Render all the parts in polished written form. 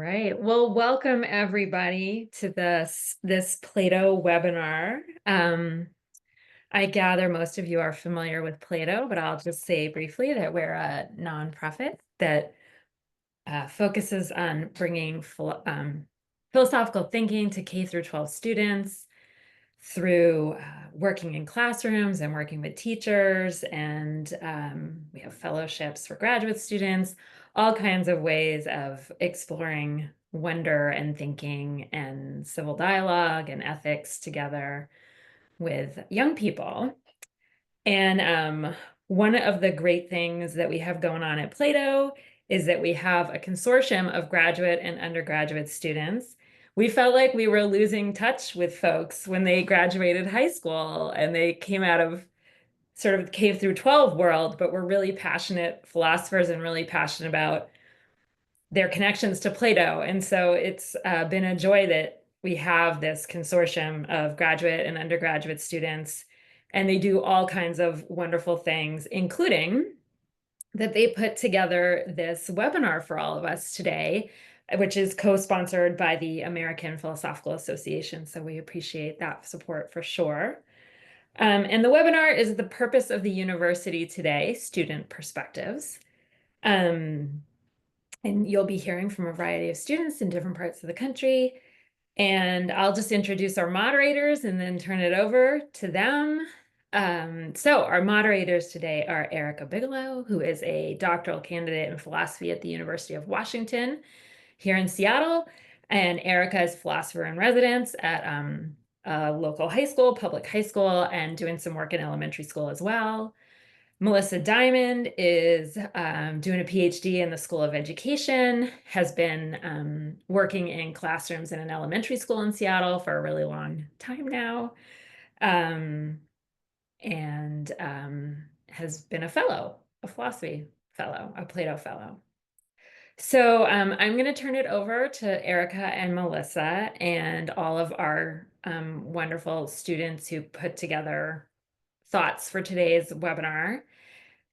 right. Well, welcome everybody to this Plato webinar. I gather most of you are familiar with Plato, but I'll just say briefly that we're a nonprofit that focuses on bringing philosophical thinking to K through 12 students through working in classrooms and working with teachers, and we have fellowships for graduate students, all kinds of ways of exploring wonder and thinking and civil dialogue and ethics together with young people. And one of the great things that we have going on at Plato is that we have a consortium of graduate and undergraduate students. We felt like we were losing touch with folks when they graduated high school and they came out of sort of the K through 12 world, but were really passionate philosophers and really passionate about their connections to Plato. And so it's been a joy that we have this consortium of graduate and undergraduate students, and they do all kinds of wonderful things, including that they put together this webinar for all of us today, which is co-sponsored by the American Philosophical Association. So we appreciate that support for sure. And the webinar is The Purpose of the University Today, Student Perspectives. And you'll be hearing from a variety of students in different parts of the country. And I'll just introduce our moderators and then turn it over to them. So our moderators today are Erica Bigelow, who is a doctoral candidate in philosophy at the University of Washington here in Seattle. And Erica is philosopher in residence at a local high school, public high school, and doing some work in elementary school as well. Melissa Diamond is doing a PhD in the School of Education, has been working in classrooms in an elementary school in Seattle for a really long time now, and has been a fellow, a philosophy fellow, a Plato fellow. So I'm going to turn it over to Erica and Melissa and all of our wonderful students who put together thoughts for today's webinar.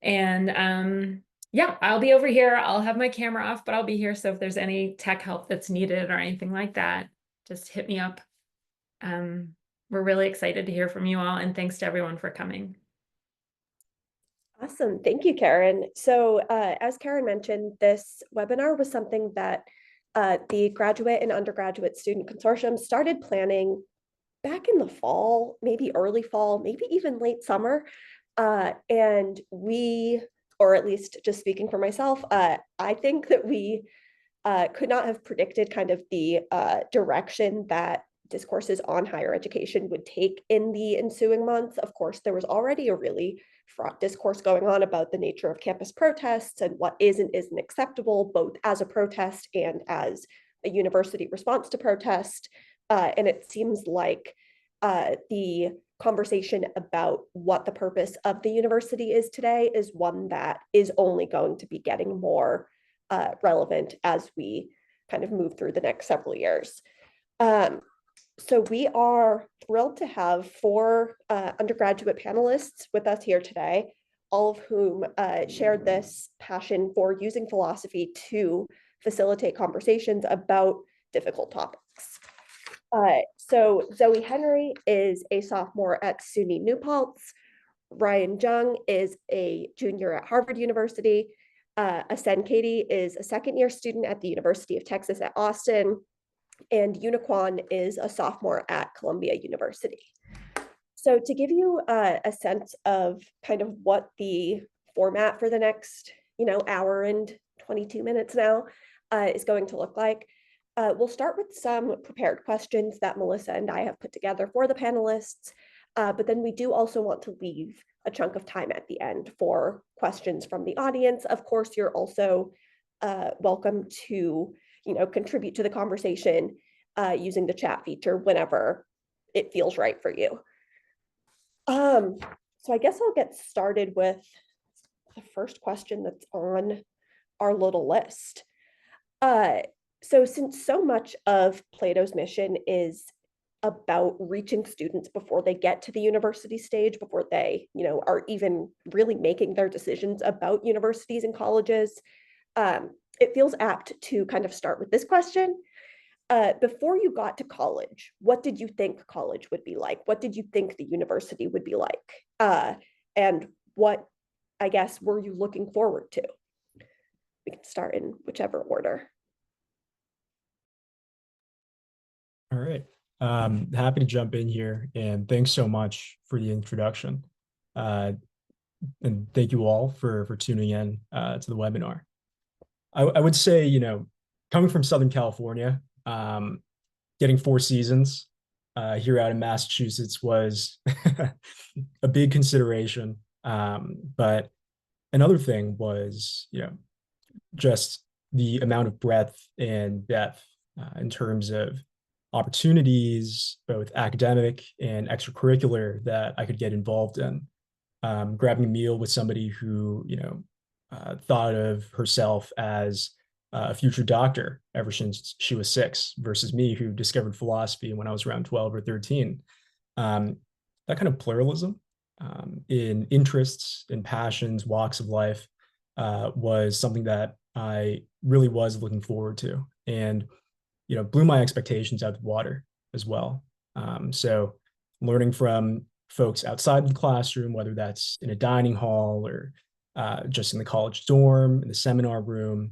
And yeah, I'll be over here. I'll have my camera off, but I'll be here. So if there's any tech help that's needed or anything like that, just hit me up. We're really excited to hear from you all, and thanks to everyone for coming. Awesome. Thank you, Karen. So as Karen mentioned, this webinar was something that the Graduate and Undergraduate Student Consortium started planning back in the fall, maybe early fall, maybe even late summer. And we, or at least just speaking for myself, I think that we could not have predicted kind of the direction that discourses on higher education would take in the ensuing months. Of course, there was already a really fraught discourse going on about the nature of campus protests and what is and isn't acceptable, both as a protest and as a university response to protest. And it seems like the conversation about what the purpose of the university is today is one that is only going to be getting more relevant as we kind of move through the next several years. So we are thrilled to have 4 undergraduate panelists with us here today, all of whom shared this passion for using philosophy to facilitate conversations about difficult topics. So Zoë Henry is a sophomore at SUNY New Paltz. Ryan Jung is a junior at Harvard University. Asen Katie is a second-year student at the University of Texas at Austin. And Uniquan is a sophomore at Columbia University. So to give you a sense of kind of what the format for the next, hour and 22 minutes now is going to look like, we'll start with some prepared questions that Melissa and I have put together for the panelists, but then we do also want to leave a chunk of time at the end for questions from the audience. Of course, you're also welcome to contribute to the conversation using the chat feature whenever it feels right for you. So I guess I'll get started with the first question that's on our little list. So since so much of Plato's mission is about reaching students before they get to the university stage, before they, are even really making their decisions about universities and colleges, it feels apt to kind of start with this question. Before you got to college, what did you think college would be like? What did you think the university would be like? And what, I guess, were you looking forward to? We can start in whichever order. All right. Happy to jump in here, and thanks so much for the introduction. And thank you all for tuning in to the webinar. I would say, coming from Southern California, getting 4 seasons here out in Massachusetts was a big consideration. But another thing was, just the amount of breadth and depth in terms of opportunities, both academic and extracurricular, that I could get involved in. Grabbing a meal with somebody who, thought of herself as a future doctor ever since she was 6, versus me, who discovered philosophy when I was around 12 or 13. That kind of pluralism in interests, in passions, walks of life was something that I really was looking forward to, and blew my expectations out of the water as well. So learning from folks outside the classroom, whether that's in a dining hall or just in the college dorm, in the seminar room,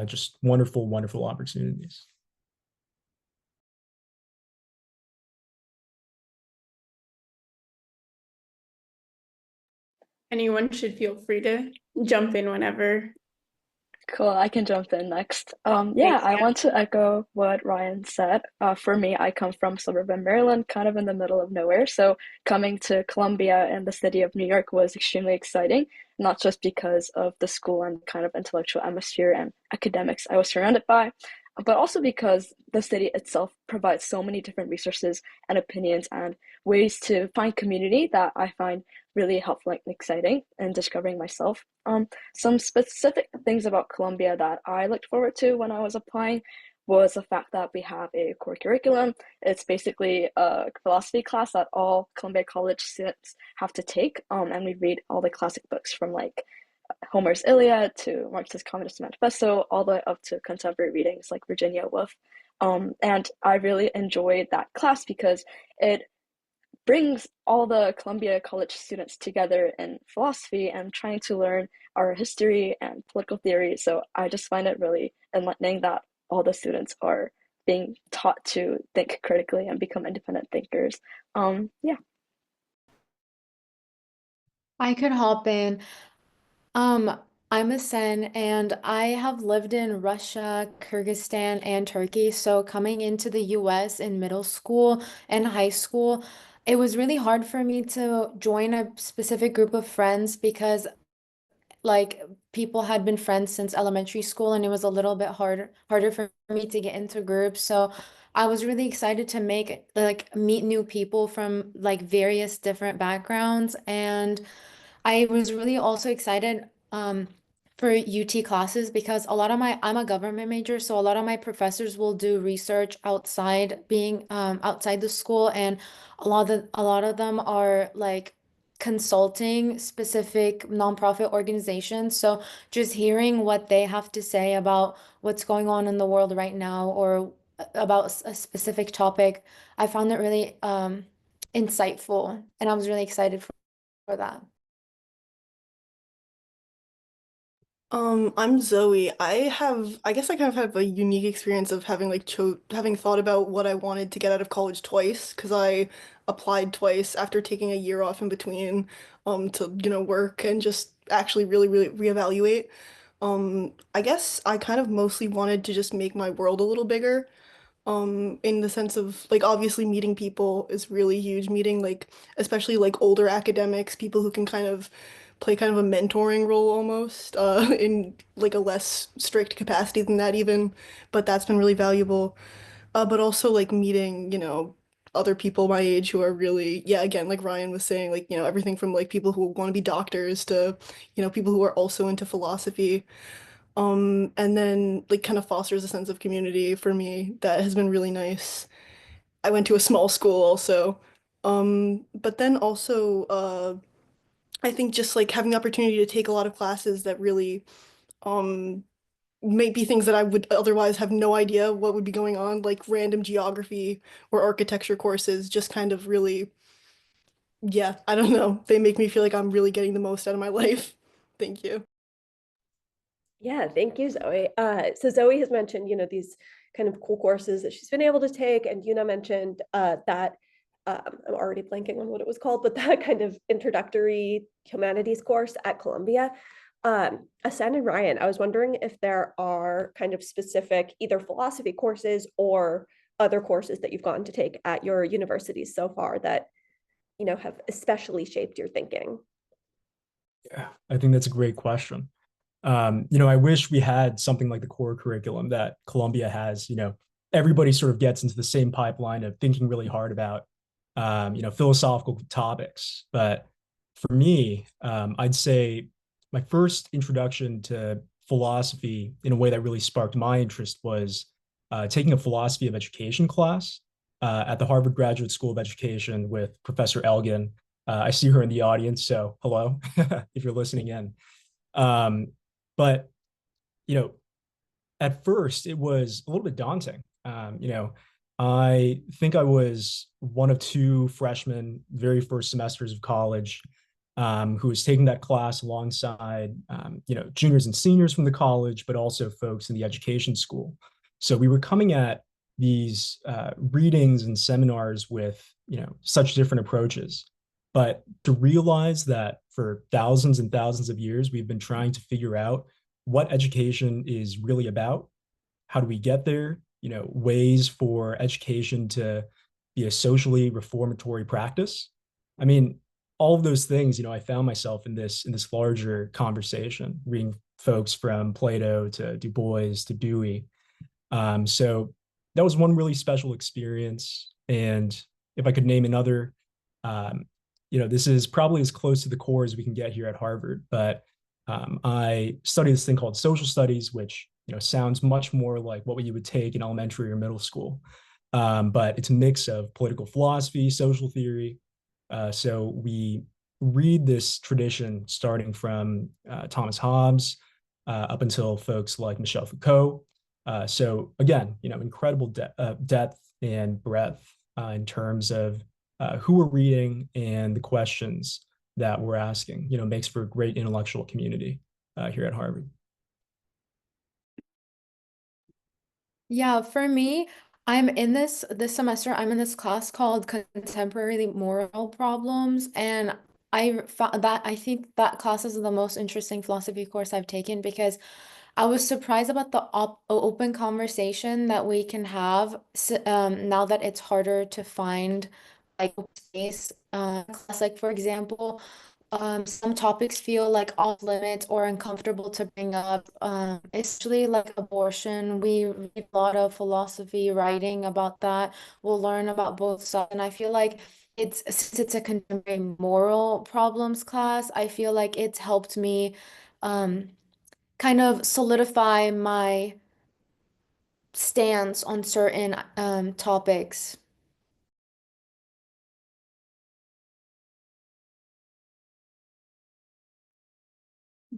just wonderful, wonderful opportunities. Anyone should feel free to jump in whenever. Cool, I can jump in next. Yeah, Thanks, I Anne. want to echo what Ryan said. For me, I come from suburban Maryland, kind of in the middle of nowhere. So coming to Columbia and the city of New York was extremely exciting, not just because of the school and kind of intellectual atmosphere and academics I was surrounded by, but also because the city itself provides so many different resources and opinions and ways to find community that I find really helpful and exciting in discovering myself. Some specific things about Columbia that I looked forward to when I was applying was the fact that we have a core curriculum. It's basically a philosophy class that all Columbia College students have to take, and we read all the classic books from like Homer's Iliad to Marx's Communist Manifesto, all the way up to contemporary readings like Virginia Woolf. And I really enjoyed that class because it brings all the Columbia College students together in philosophy and trying to learn our history and political theory. So I just find it really enlightening that all the students are being taught to think critically and become independent thinkers. Yeah. I could hop in. I'm a Sen and I have lived in Russia, Kyrgyzstan, and Turkey. So coming into the US in middle school and high school, it was really hard for me to join a specific group of friends because like people had been friends since elementary school and it was a little bit harder for me to get into groups. So I was really excited to meet new people from like various different backgrounds, and I was really also excited for UT classes because I'm a government major, so a lot of my professors will do research outside the school, and a lot of them are like consulting specific nonprofit organizations. So just hearing what they have to say about what's going on in the world right now or about a specific topic, I found it really insightful, and I was really excited for that. I'm Zoe. I guess I kind of have a unique experience of having having thought about what I wanted to get out of college twice, because I applied twice after taking a year off in between, to, work and just actually really, really reevaluate. I guess I kind of mostly wanted to just make my world a little bigger, in the sense of like obviously meeting people is really huge, meeting like especially like older academics, people who can kind of play kind of a mentoring role almost, in like a less strict capacity than that even, but that's been really valuable. But also like meeting, other people my age who are really, yeah, again, like Ryan was saying, like, everything from like people who want to be doctors to, people who are also into philosophy. And then like kind of fosters a sense of community for me that has been really nice. I went to a small school also. But then also, I think just like having the opportunity to take a lot of classes that really, um, maybe things that I would otherwise have no idea what would be going on, like random geography or architecture courses, just kind of really, yeah, I don't know. They make me feel like I'm really getting the most out of my life. Thank you. Yeah, thank you, Zoe. So Zoe has mentioned, these kind of cool courses that she's been able to take, and Yuna mentioned that I'm already blanking on what it was called, but that kind of introductory humanities course at Columbia. Asen and Ryan, I was wondering if there are kind of specific either philosophy courses or other courses that you've gotten to take at your universities so far that, have especially shaped your thinking. Yeah, I think that's a great question. I wish we had something like the core curriculum that Columbia has. Everybody sort of gets into the same pipeline of thinking really hard about, philosophical topics. But for me, I'd say my first introduction to philosophy in a way that really sparked my interest was taking a philosophy of education class at the Harvard Graduate School of Education with Professor Elgin. I see her in the audience, so hello, if you're listening in. But, you know, at first it was a little bit daunting. I think I was one of two freshmen, very first semesters of college, who was taking that class alongside, juniors and seniors from the college, but also folks in the education school. So we were coming at these readings and seminars with, such different approaches. But to realize that for thousands and thousands of years, we've been trying to figure out what education is really about. How do we get there? Ways for education to be a socially reformatory practice. I mean, all of those things, I found myself in this larger conversation, reading folks from Plato to Du Bois to Dewey. So that was one really special experience. And if I could name another, this is probably as close to the core as we can get here at Harvard. But I studied this thing called social studies, which sounds much more like what you would take in elementary or middle school. But it's a mix of political philosophy, social theory. So we read this tradition starting from Thomas Hobbes up until folks like Michel Foucault. So again, incredible depth and breadth in terms of who we're reading and the questions that we're asking. Makes for a great intellectual community here at Harvard. Yeah, for me, I'm in this semester, I'm in this class called Contemporary Moral Problems, and I think that class is the most interesting philosophy course I've taken because I was surprised about the open conversation that we can have now that it's harder to find like open space class. Like for example, some topics feel like off limits or uncomfortable to bring up, especially like abortion. We read a lot of philosophy writing about that. We'll learn about both sides, and I feel like since it's a contemporary moral problems class, I feel like it's helped me um, kind of solidify my stance on certain topics.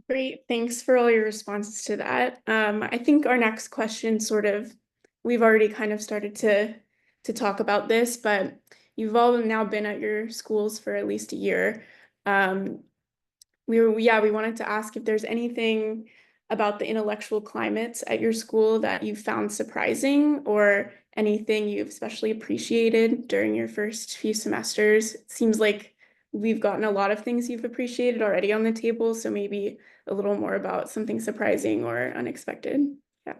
Great, thanks for all your responses to that. I think our next question we've already kind of started to talk about this, but you've all now been at your schools for at least a year. We wanted to ask if there's anything about the intellectual climate at your school that you found surprising or anything you've especially appreciated during your first few semesters. It seems like we've gotten a lot of things you've appreciated already on the table, so maybe a little more about something surprising or unexpected. Yeah.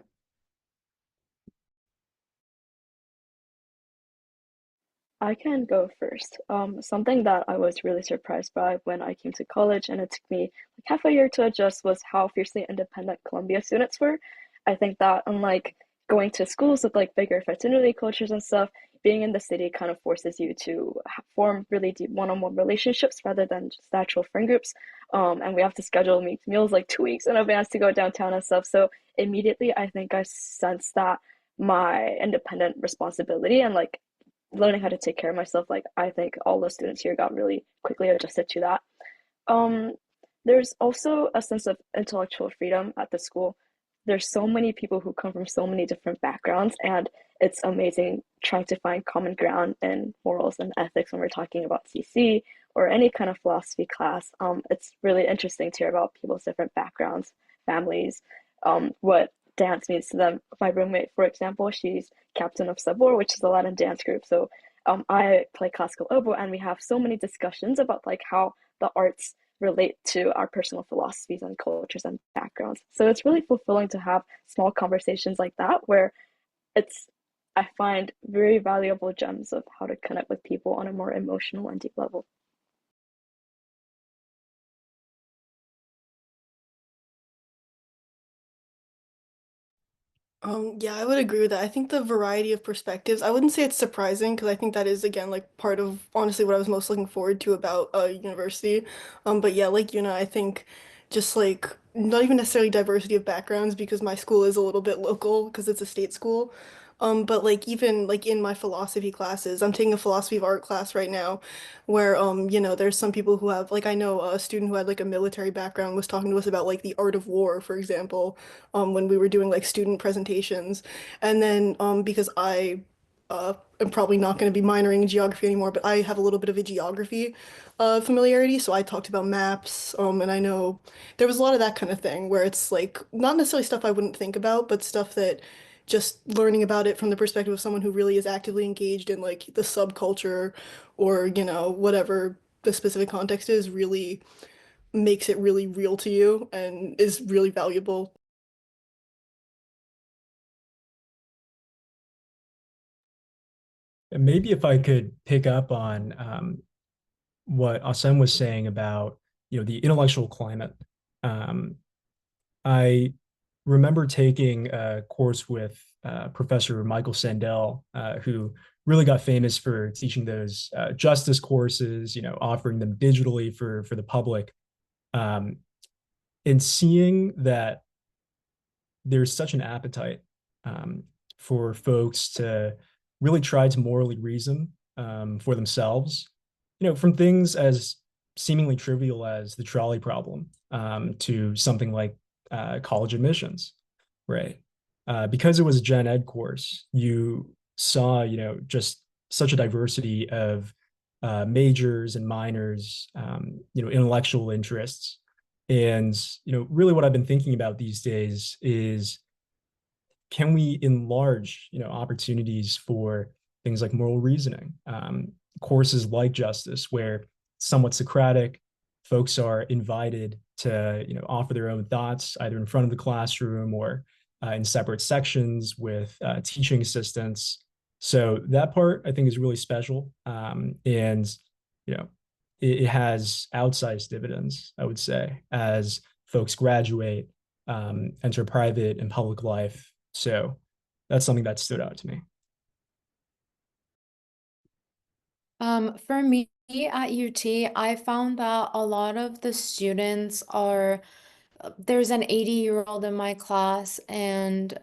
I can go first. Something that I was really surprised by when I came to college, and it took me like half a year to adjust, was how fiercely independent Columbia students were. I think that unlike going to schools with like bigger fraternity cultures and stuff, being in the city kind of forces you to form really deep one-on-one relationships rather than just natural friend groups. And we have to schedule meals like 2 weeks in advance to go downtown and stuff. So immediately, I think I sensed that my independent responsibility and like learning how to take care of myself, like I think all the students here got really quickly adjusted to that. Um, there's also a sense of intellectual freedom at the school. there's so many people who come from so many different backgrounds, and it's amazing trying to find common ground in morals and ethics when we're talking about CC or any kind of philosophy class. It's really interesting to hear about people's different backgrounds, families, what dance means to them. My roommate, for example, she's captain of Sabor, which is a Latin dance group. So I play classical oboe, and we have so many discussions about like how the arts relate to our personal philosophies and cultures and backgrounds. So it's really fulfilling to have small conversations like that where I find very valuable gems of how to connect with people on a more emotional and deep level. Yeah, I would agree with that. I think the variety of perspectives, I wouldn't say it's surprising because I think that is again like part of honestly what I was most looking forward to about university. But yeah, like I think just like not even necessarily diversity of backgrounds because my school is a little bit local because it's a state school. But like even like in my philosophy classes, I'm taking a philosophy of art class right now where there's some people who have like I know a student who had like a military background was talking to us about like the art of war, for example, when we were doing like student presentations. And then because am probably not going to be minoring in geography anymore, but I have a little bit of a geography familiarity. So I talked about maps, and I know there was a lot of that kind of thing where it's like not necessarily stuff I wouldn't think about, but stuff that just learning about it from the perspective of someone who really is actively engaged in like the subculture or, whatever the specific context is really makes it really real to you and is really valuable. And maybe if I could pick up on what Asem was saying about, the intellectual climate. I remember taking a course with Professor Michael Sandel, who really got famous for teaching those justice courses, offering them digitally for the public. And seeing that there's such an appetite for folks to really try to morally reason for themselves, from things as seemingly trivial as the trolley problem to something like college admissions, right? Because it was a gen ed course, you saw, just such a diversity of majors and minors, intellectual interests. And, really what I've been thinking about these days is, can we enlarge, opportunities for things like moral reasoning, courses like justice, where somewhat Socratic, folks are invited to, offer their own thoughts either in front of the classroom or in separate sections with teaching assistants. So that part I think is really special, and it has outsized dividends, I would say, as folks graduate, enter private and public life. So that's something that stood out to me. For me at UT, I found that a lot of the students are there's an 80-year-old in my class, and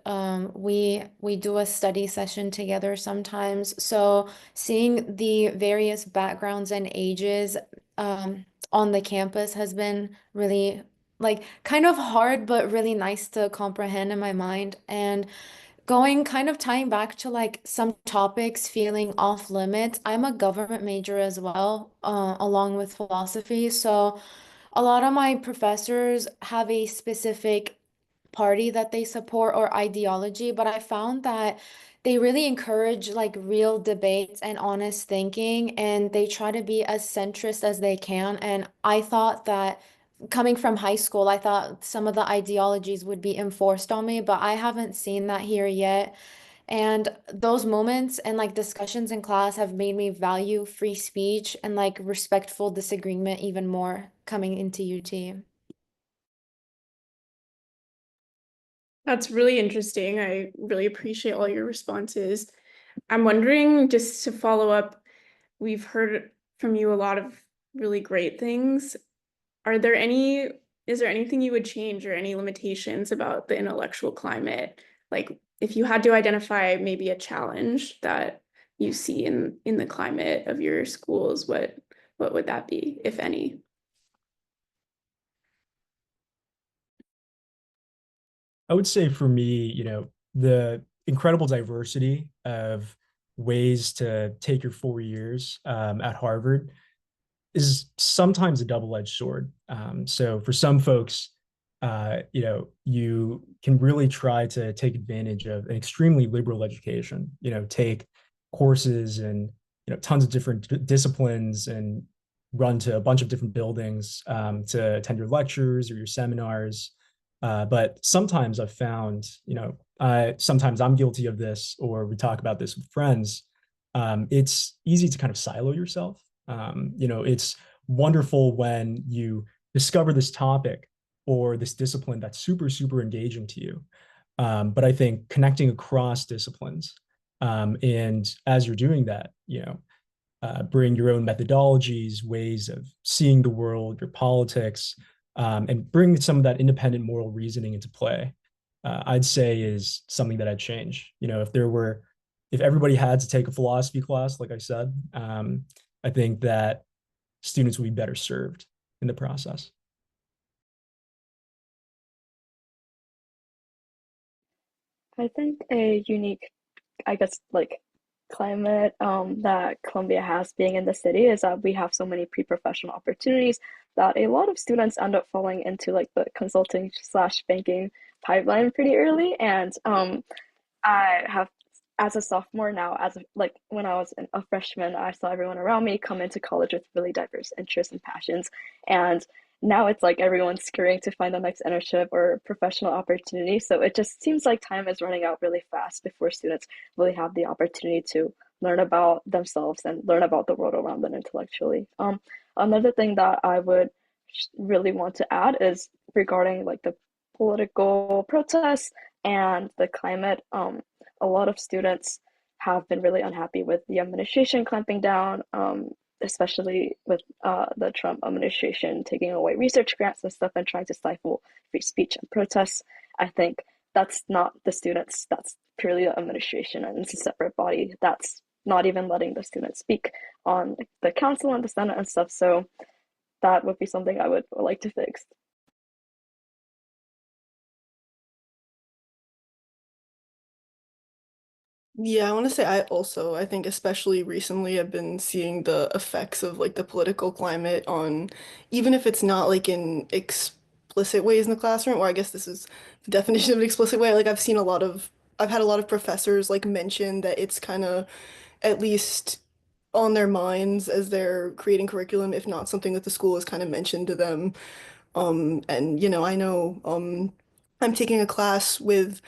we do a study session together sometimes. So seeing the various backgrounds and ages on the campus has been really like kind of hard, but really nice to comprehend in my mind. And going kind of tying back to like some topics feeling off limits, I'm a government major as well, along with philosophy. So a lot of my professors have a specific party that they support or ideology, but I found that they really encourage like real debates and honest thinking, and they try to be as centrist as they can. And I thought that coming from high school, I thought some of the ideologies would be enforced on me, but I haven't seen that here yet. And those moments and like discussions in class have made me value free speech and like respectful disagreement even more coming into UT. That's really interesting. I really appreciate all your responses. I'm wondering, just to follow up, we've heard from you a lot of really great things. Is there anything you would change or any limitations about the intellectual climate? Like if you had to identify maybe a challenge that you see in the climate of your schools, what would that be, if any? I would say for me, the incredible diversity of ways to take your 4 years at Harvard is sometimes a double-edged sword. So for some folks, you can really try to take advantage of an extremely liberal education, take courses and, tons of different disciplines and run to a bunch of different buildings to attend your lectures or your seminars. But sometimes I've found, sometimes I'm guilty of this, or we talk about this with friends. It's easy to kind of silo yourself. It's wonderful when you discover this topic or this discipline that's super, super engaging to you. But I think connecting across disciplines, and as you're doing that, bring your own methodologies, ways of seeing the world, your politics, and bring some of that independent moral reasoning into play, I'd say is something that I'd change. If everybody had to take a philosophy class, like I said, I think that students would be better served in the process. I think a unique, I guess, like climate that Columbia has being in the city is that we have so many pre-professional opportunities that a lot of students end up falling into like the consulting slash banking pipeline pretty early. And I have, as a sophomore now, like when I was a freshman, I saw everyone around me come into college with really diverse interests and passions. And now it's like everyone's scurrying to find the next internship or professional opportunity. So it just seems like time is running out really fast before students really have the opportunity to learn about themselves and learn about the world around them intellectually. Another thing that I would really want to add is regarding like the political protests and the climate. A lot of students have been really unhappy with the administration clamping down, especially with the Trump administration taking away research grants and stuff and trying to stifle free speech and protests. I think that's not the students, that's purely the administration, and it's a separate body that's not even letting the students speak on the council and the Senate and stuff. So that would be something I would like to fix. Yeah, I want to say I think especially recently I've been seeing the effects of like the political climate on, even if it's not like in explicit ways in the classroom, or I guess this is the definition of an explicit way. Like I've had a lot of professors like mention that it's kind of at least on their minds as they're creating curriculum, if not something that the school has kind of mentioned to them. And I know I'm taking a class with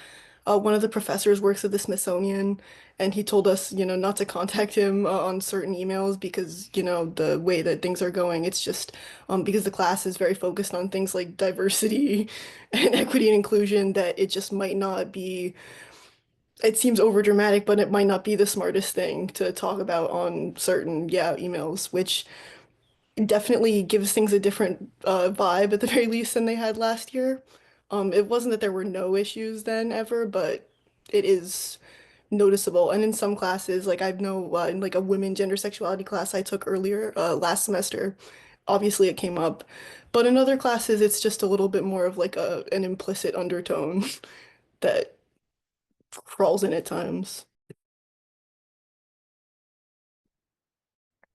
one of the professors works at the Smithsonian, and he told us, not to contact him on certain emails because, the way that things are going, it's just because the class is very focused on things like diversity and equity and inclusion that it just might not be, it seems overdramatic, but it might not be the smartest thing to talk about on certain, emails, which definitely gives things a different vibe at the very least than they had last year. It wasn't that there were no issues then ever, but it is noticeable. And in some classes, like I know in like a women gender sexuality class I took earlier last semester, obviously it came up. But in other classes, it's just a little bit more of like an implicit undertone that crawls in at times.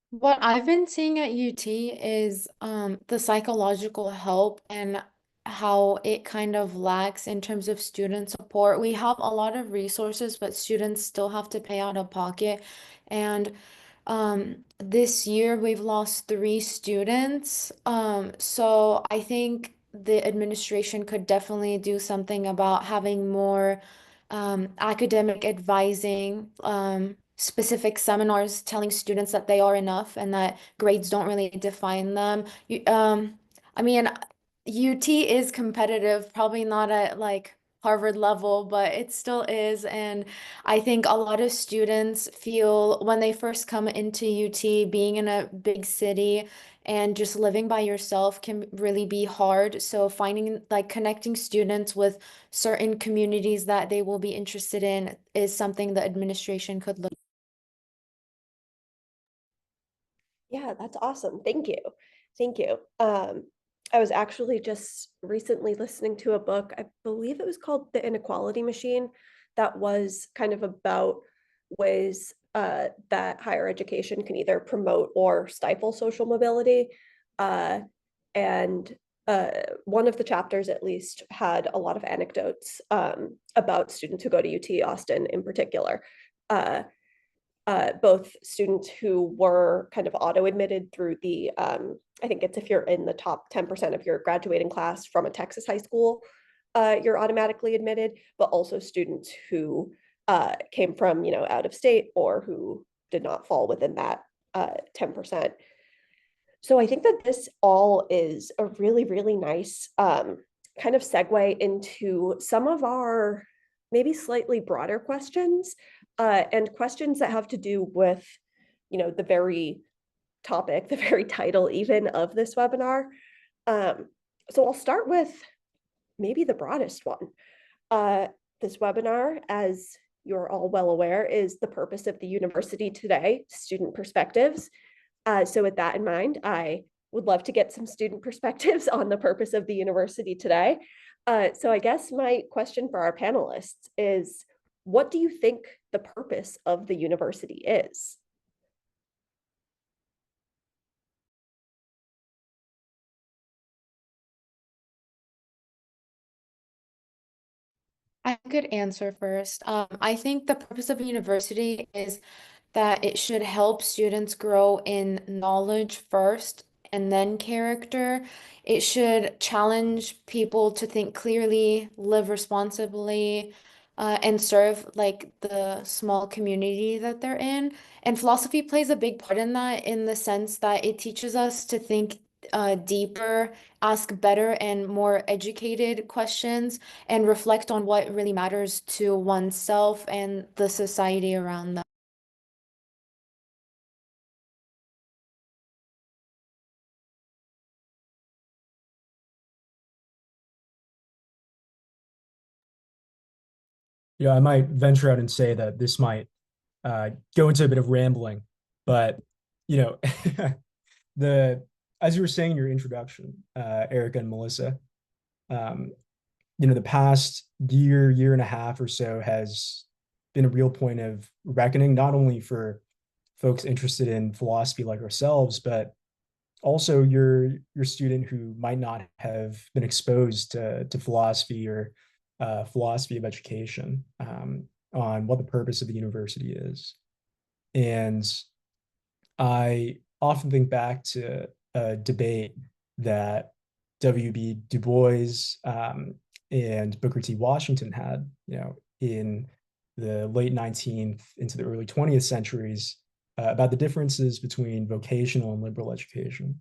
What I've been seeing at UT is the psychological help and how it kind of lacks in terms of student support. We have a lot of resources, but students still have to pay out of pocket. And this year we've lost 3 students. So I think the administration could definitely do something about having more academic advising, specific seminars telling students that they are enough and that grades don't really define them. I mean, UT is competitive, probably not at like Harvard level, but it still is. And I think a lot of students feel when they first come into UT, being in a big city and just living by yourself can really be hard. So finding like connecting students with certain communities that they will be interested in is something the administration could look. Yeah, that's awesome. Thank you. Thank you. I was actually just recently listening to a book, I believe it was called The Inequality Machine, that was kind of about ways that higher education can either promote or stifle social mobility. Uh, and one of the chapters, at least, had a lot of anecdotes about students who go to UT Austin in particular. Uh, both students who were kind of auto-admitted through the, I think it's if you're in the top 10% of your graduating class from a Texas high school, you're automatically admitted, but also students who came from, out of state or who did not fall within that 10%. So I think that this all is a really, really nice kind of segue into some of our maybe slightly broader questions and questions that have to do with, the very topic, the very title even of this webinar. So I'll start with maybe the broadest one. This webinar, as you're all well aware, is the purpose of the university today, student perspectives. So with that in mind, I would love to get some student perspectives on the purpose of the university today. So I guess my question for our panelists is, what do you think the purpose of the university is? I could answer first. I think the purpose of a university is that it should help students grow in knowledge first and then character. It should challenge people to think clearly, live responsibly, and serve like the small community that they're in. And philosophy plays a big part in that, in the sense that it teaches us to think deeper, ask better and more educated questions, and reflect on what really matters to oneself and the society around them. I might venture out and say that this might go into a bit of rambling, but you know, the as you were saying in your introduction, Erica and Melissa, um, the past year and a half or so has been a real point of reckoning, not only for folks interested in philosophy like ourselves, but also your student who might not have been exposed to philosophy or philosophy of education, on what the purpose of the university is. And I often think back to a debate that W.B. Du Bois and Booker T. Washington had, in the late 19th into the early 20th centuries, about the differences between vocational and liberal education.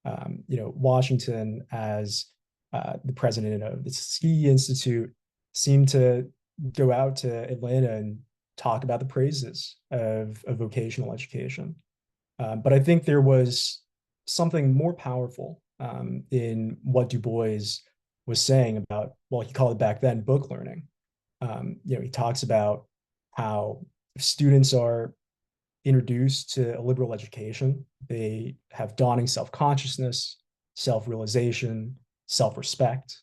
Washington, as the president of the Tuskegee Institute, seemed to go out to Atlanta and talk about the praises of vocational education. But I think there was something more powerful in what Du Bois was saying about, well, he called it back then book learning. He talks about how students are introduced to a liberal education. They have dawning self-consciousness, self-realization, self-respect,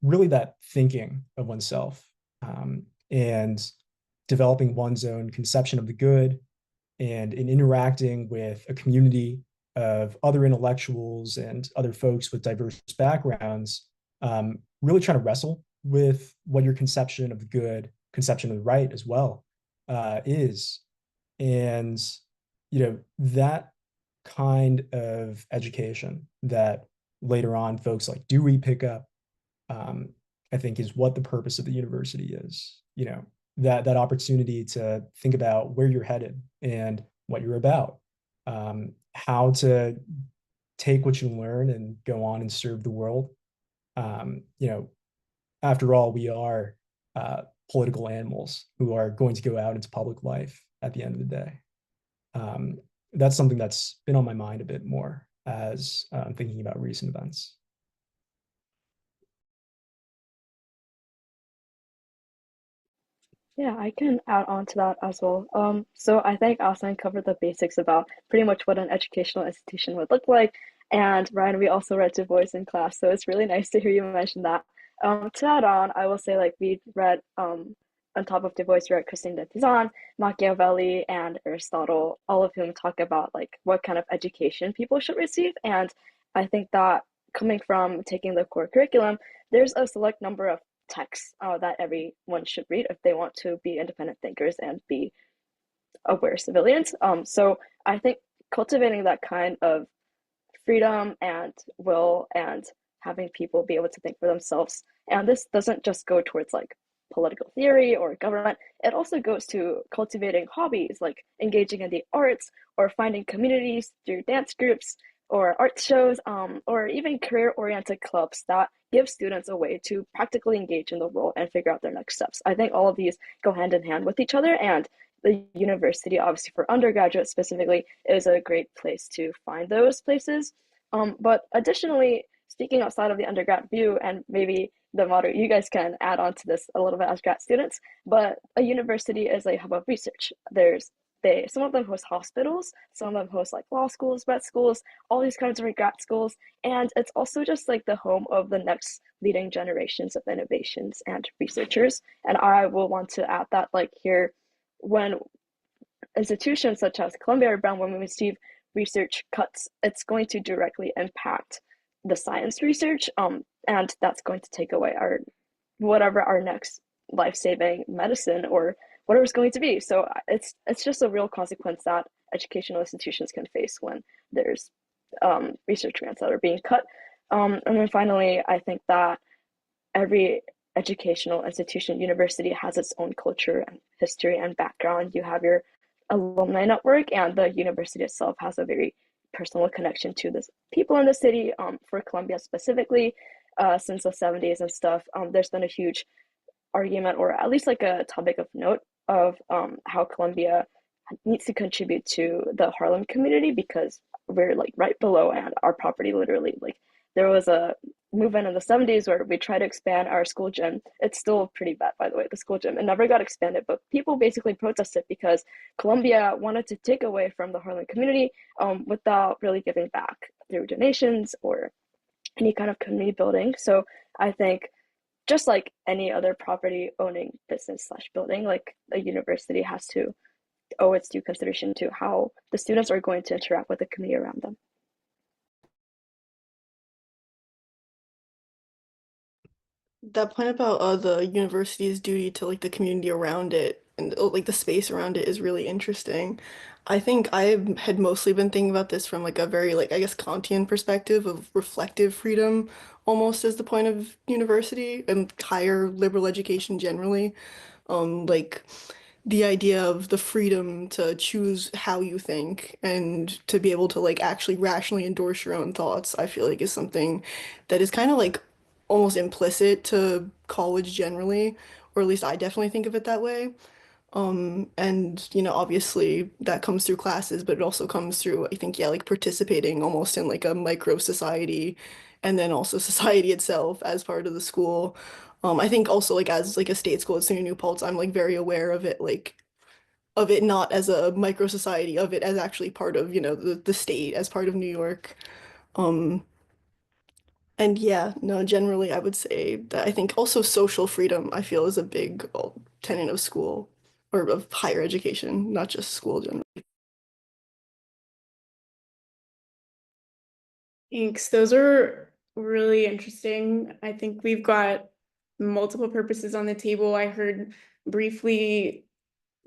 really that thinking of oneself, and developing one's own conception of the good, and in interacting with a community of other intellectuals and other folks with diverse backgrounds, really trying to wrestle with what your conception of the good, conception of the right as well, is. And, that kind of education that later on folks like Dewey pick up, I think is what the purpose of the university is. That opportunity to think about where you're headed and what you're about, how to take what you learn and go on and serve the world. After all, we are political animals who are going to go out into public life at the end of the day. That's something that's been on my mind a bit more as I'm thinking about recent events. Yeah, I can add on to that as well. So I think Austin covered the basics about pretty much what an educational institution would look like And Ryan, we also read Du Bois in class, so it's really nice to hear you mention that. To add on, I will say like we read on top of Du Bois, we read Christine de Pizan, Machiavelli, and Aristotle, all of whom talk about like what kind of education people should receive. And I think that coming from taking the core curriculum, there's a select number of texts that everyone should read if they want to be independent thinkers and be aware civilians. So I think cultivating that kind of freedom and will and having people be able to think for themselves. And this doesn't just go towards like political theory or government, it also goes to cultivating hobbies like engaging in the arts or finding communities through dance groups or art shows, or even career-oriented clubs that give students a way to practically engage in the role and figure out their next steps. I think all of these go hand in hand with each other, and the university, obviously for undergraduates specifically, is a great place to find those places. But additionally, speaking outside of the undergrad view, and maybe the model, you guys can add on to this a little bit as grad students, but a university is a hub of research. Some of them host hospitals, some of them host like law schools, vet schools, all these kinds of grad schools, and it's also just like the home of the next leading generations of innovations and researchers. And I will want to add that like here, when institutions such as Columbia or Brown, when we receive research cuts, it's going to directly impact the science research, and that's going to take away whatever our next life-saving medicine or whatever it's going to be. So it's just a real consequence that educational institutions can face when there's research grants that are being cut. And then finally, I think that every educational institution, university has its own culture and history and background. You have your alumni network, and the university itself has a very personal connection to the people in the city. For Columbia specifically, since the 70s and stuff, there's been a huge argument, or at least like a topic of note, of how Columbia needs to contribute to the Harlem community because we're like right below, and our property literally, like, there was a movement in the 70s where we tried to expand our school gym. It's still pretty bad, by the way, the school gym. It never got expanded, but people basically protested because Columbia wanted to take away from the Harlem community without really giving back through donations or any kind of community building. So I think just like any other property owning business slash building, like a university has to owe its due consideration to how the students are going to interact with the community around them. That point about the university's duty to like the community around it and like the space around it is really interesting. I think I had mostly been thinking about this from like a very like I guess Kantian perspective of reflective freedom almost as the point of university and higher liberal education generally. Like the idea of the freedom to choose how you think and to be able to like actually rationally endorse your own thoughts, I feel like is something that is kind of like almost implicit to college generally, or at least I definitely think of it that way. And you know, obviously that comes through classes, but it also comes through, I think, yeah, like participating almost in like a micro society and then also society itself as part of the school. I think also like as like a state school at SUNY New Paltz, I'm like very aware of it, like of it not as a micro society, of it as actually part of, you know, the state as part of New York. Um, and yeah, no, generally I would say that I think also social freedom I feel is a big tenet of school or of higher education, not just school generally. Thanks. Those are really interesting. I think we've got multiple purposes on the table. I heard briefly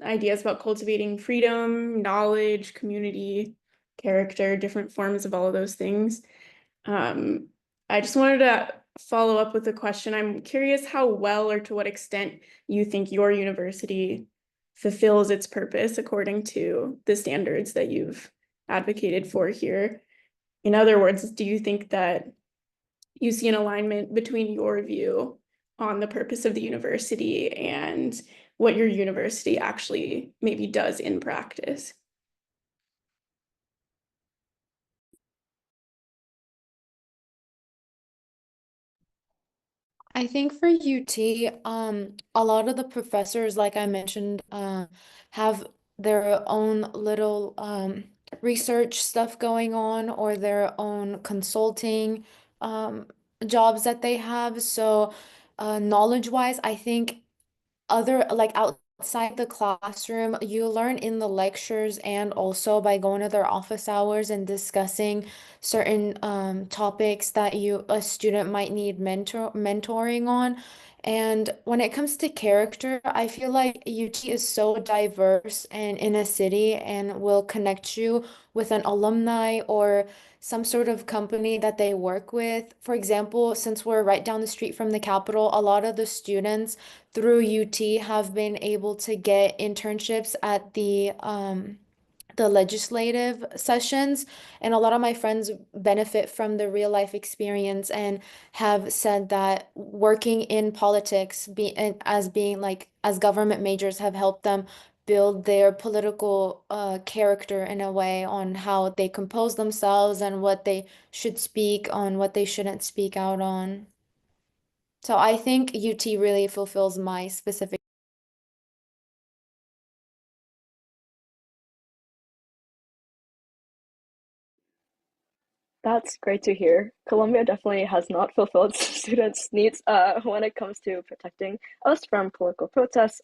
ideas about cultivating freedom, knowledge, community, character, different forms of all of those things. I just wanted to follow up with a question. I'm curious how well or to what extent you think your university fulfills its purpose according to the standards that you've advocated for here. In other words, do you think that you see an alignment between your view on the purpose of the university and what your university actually maybe does in practice? I think for UT, a lot of the professors, like I mentioned, have their own little research stuff going on or their own consulting jobs that they have. So knowledge-wise, I think other like outside the classroom, you learn in the lectures and also by going to their office hours and discussing certain topics that a student might need mentoring on. And when it comes to character, I feel like UT is so diverse and in a city and will connect you with an alumni or some sort of company that they work with. For example, since we're right down the street from the Capitol, a lot of the students through UT have been able to get internships at the legislative sessions, and a lot of my friends benefit from the real life experience and have said that working in politics as being like as government majors have helped them build their political character in a way on how they compose themselves and what they should speak on, what they shouldn't speak out on. So I think UT really fulfills my specific. That's great to hear. Columbia definitely has not fulfilled students' needs when it comes to protecting us from political protests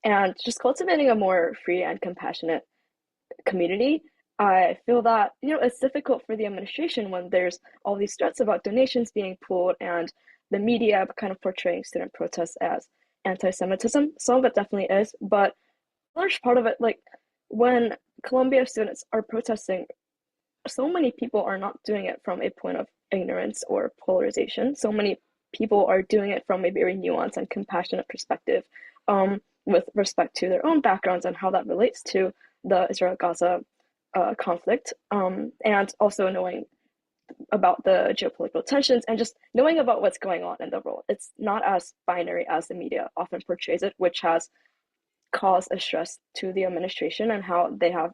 and just cultivating a more free and compassionate community. I feel that, it's difficult for the administration when there's all these threats about donations being pulled and the media kind of portraying student protests as anti-Semitism. Some of it definitely is, but a large part of it, like when Columbia students are protesting, so many people are not doing it from a point of ignorance or polarization. So many people are doing it from a very nuanced and compassionate perspective, with respect to their own backgrounds and how that relates to the Israel-Gaza conflict, and also knowing about the geopolitical tensions and just knowing about what's going on in the world. It's not as binary as the media often portrays it, which has caused a stress to the administration and how they have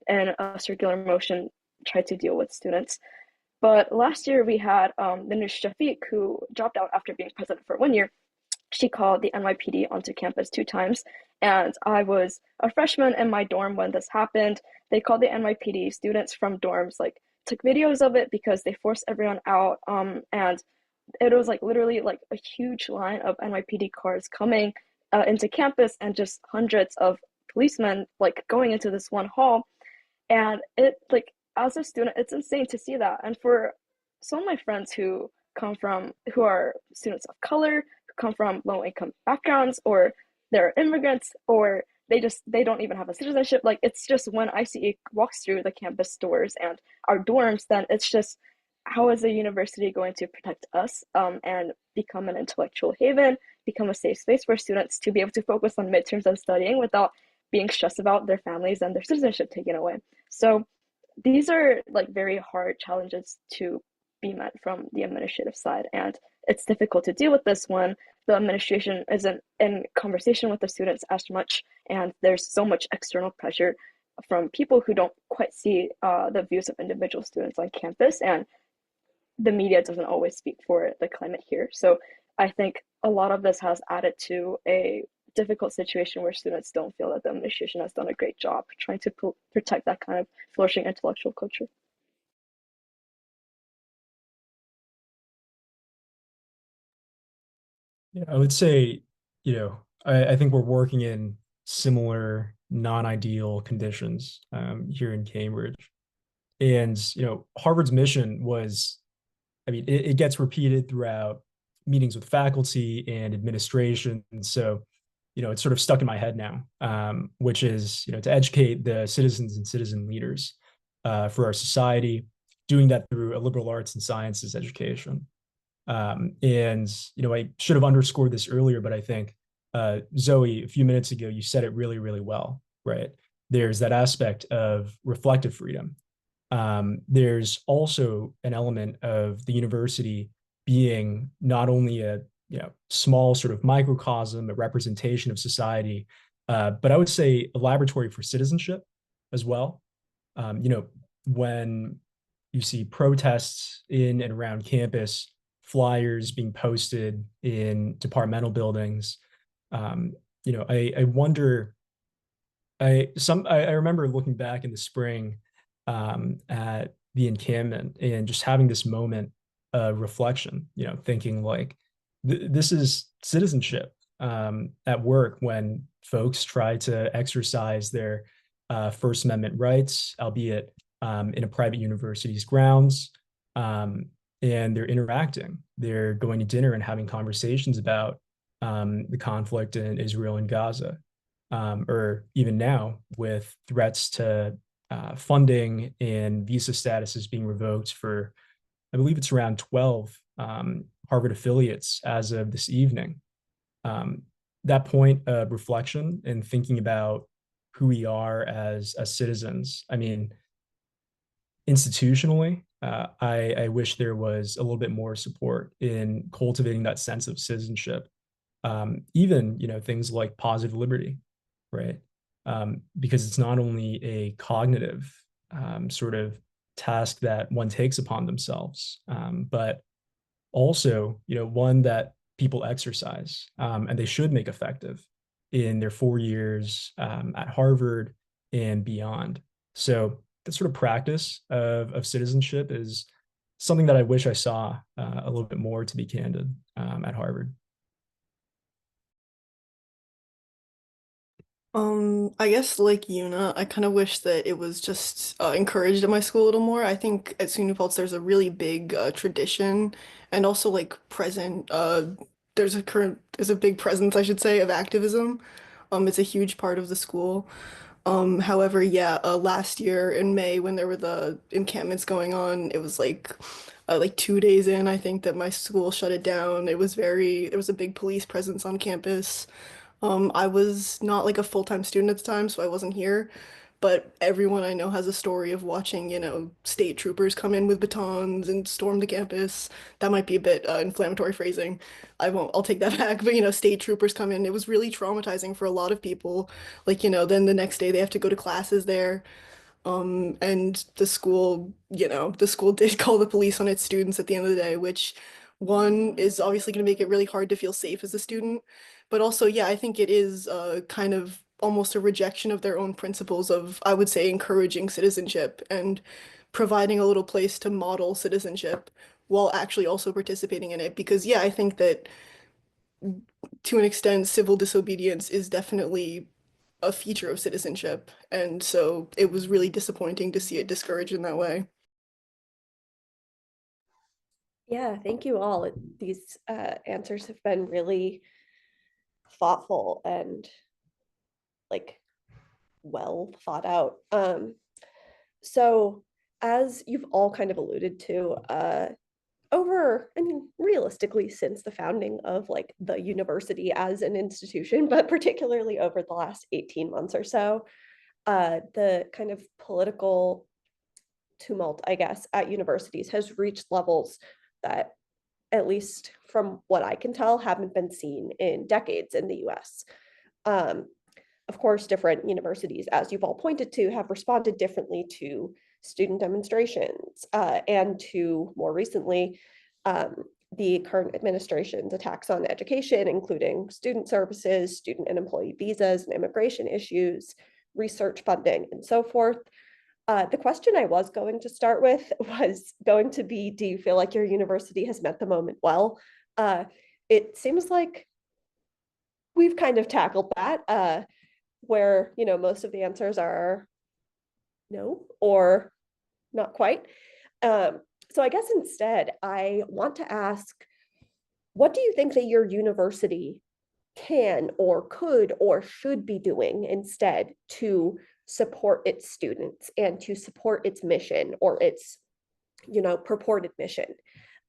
in a circular motion tried to deal with students. But last year we had the new Shafiq, who dropped out after being president for 1 year. She called the NYPD onto campus 2 times, and I was a freshman in my dorm when this happened. They called the NYPD. Students from dorms like took videos of it because they forced everyone out, and it was like literally like a huge line of NYPD cars coming into campus and just hundreds of policemen like going into this one hall. And it like as a student, it's insane to see that. And for some of my friends who are students of color, who come from low income backgrounds, or they're immigrants, or they don't even have a citizenship, like it's just when ICE walks through the campus doors and our dorms, then it's just how is the university going to protect us and become an intellectual haven, become a safe space for students to be able to focus on midterms and studying without being stressed about their families and their citizenship taken away. So these are like very hard challenges to be met from the administrative side. And it's difficult to deal with this when the administration isn't in conversation with the students as much. And there's so much external pressure from people who don't quite see the views of individual students on campus. And the media doesn't always speak for the climate here. So I think a lot of this has added to a difficult situation where students don't feel that the administration has done a great job trying to protect that kind of flourishing intellectual culture. Yeah, I would say, I think we're working in similar non-ideal conditions here in Cambridge. And, Harvard's mission was, it gets repeated throughout meetings with faculty and administration. So, it's sort of stuck in my head now, which is, to educate the citizens and citizen leaders for our society, doing that through a liberal arts and sciences education. And, I should have underscored this earlier, but I think, Zoe, a few minutes ago, you said it really, really well, right? There's that aspect of reflective freedom. There's also an element of the university being not only a small sort of microcosm, a representation of society, but I would say a laboratory for citizenship as well. When you see protests in and around campus, flyers being posted in departmental buildings, I wonder I remember looking back in the spring at the encampment and just having this moment of reflection, thinking like this is citizenship at work when folks try to exercise their First Amendment rights, albeit in a private university's grounds. And they're interacting. They're going to dinner and having conversations about the conflict in Israel and Gaza, or even now with threats to funding and visa statuses being revoked for, I believe it's around 12 Harvard affiliates as of this evening. That point of reflection and thinking about who we are as citizens. I mean, institutionally, I wish there was a little bit more support in cultivating that sense of citizenship. Even, things like positive liberty, right? Because it's not only a cognitive sort of task that one takes upon themselves, but also, one that people exercise, and they should make effective in their 4 years at Harvard and beyond. So that sort of practice of citizenship is something that I wish I saw a little bit more, to be candid, at Harvard. I guess like Yuna, I kind of wish that it was just encouraged at my school a little more. I think at SUNY New Paltz there's a really big tradition and also like present there's a big presence, I should say, of activism. It's a huge part of the school. However, yeah, last year in May when there were the encampments going on, it was like 2 days in, I think, that my school shut it down. There was a big police presence on campus. I was not like a full-time student at the time, so I wasn't here. But everyone I know has a story of watching, state troopers come in with batons and storm the campus. That might be a bit inflammatory phrasing. I'll take that back. But, state troopers come in. It was really traumatizing for a lot of people. Like, then the next day they have to go to classes there. And the school did call the police on its students at the end of the day, which one is obviously going to make it really hard to feel safe as a student. But also, yeah, I think it is kind of almost a rejection of their own principles of, I would say, encouraging citizenship and providing a little place to model citizenship while actually also participating in it. Because, yeah, I think that to an extent, civil disobedience is definitely a feature of citizenship. And so it was really disappointing to see it discouraged in that way. Yeah, thank you all. These answers have been really thoughtful and like well thought out. So as you've all kind of alluded to, realistically since the founding of like the university as an institution, but particularly over the last 18 months or so, the kind of political tumult, I guess, at universities has reached levels that, at least from what I can tell, haven't been seen in decades in the US. Of course, different universities, as you've all pointed to, have responded differently to student demonstrations and to, more recently, the current administration's attacks on education, including student services, student and employee visas, and immigration issues, research funding, and so forth. The question I was going to start with was going to be, do you feel like your university has met the moment well? It seems like we've kind of tackled that, where, most of the answers are no or not quite. So I guess instead, I want to ask, what do you think that your university can or could or should be doing instead to support its students and to support its mission or its, purported mission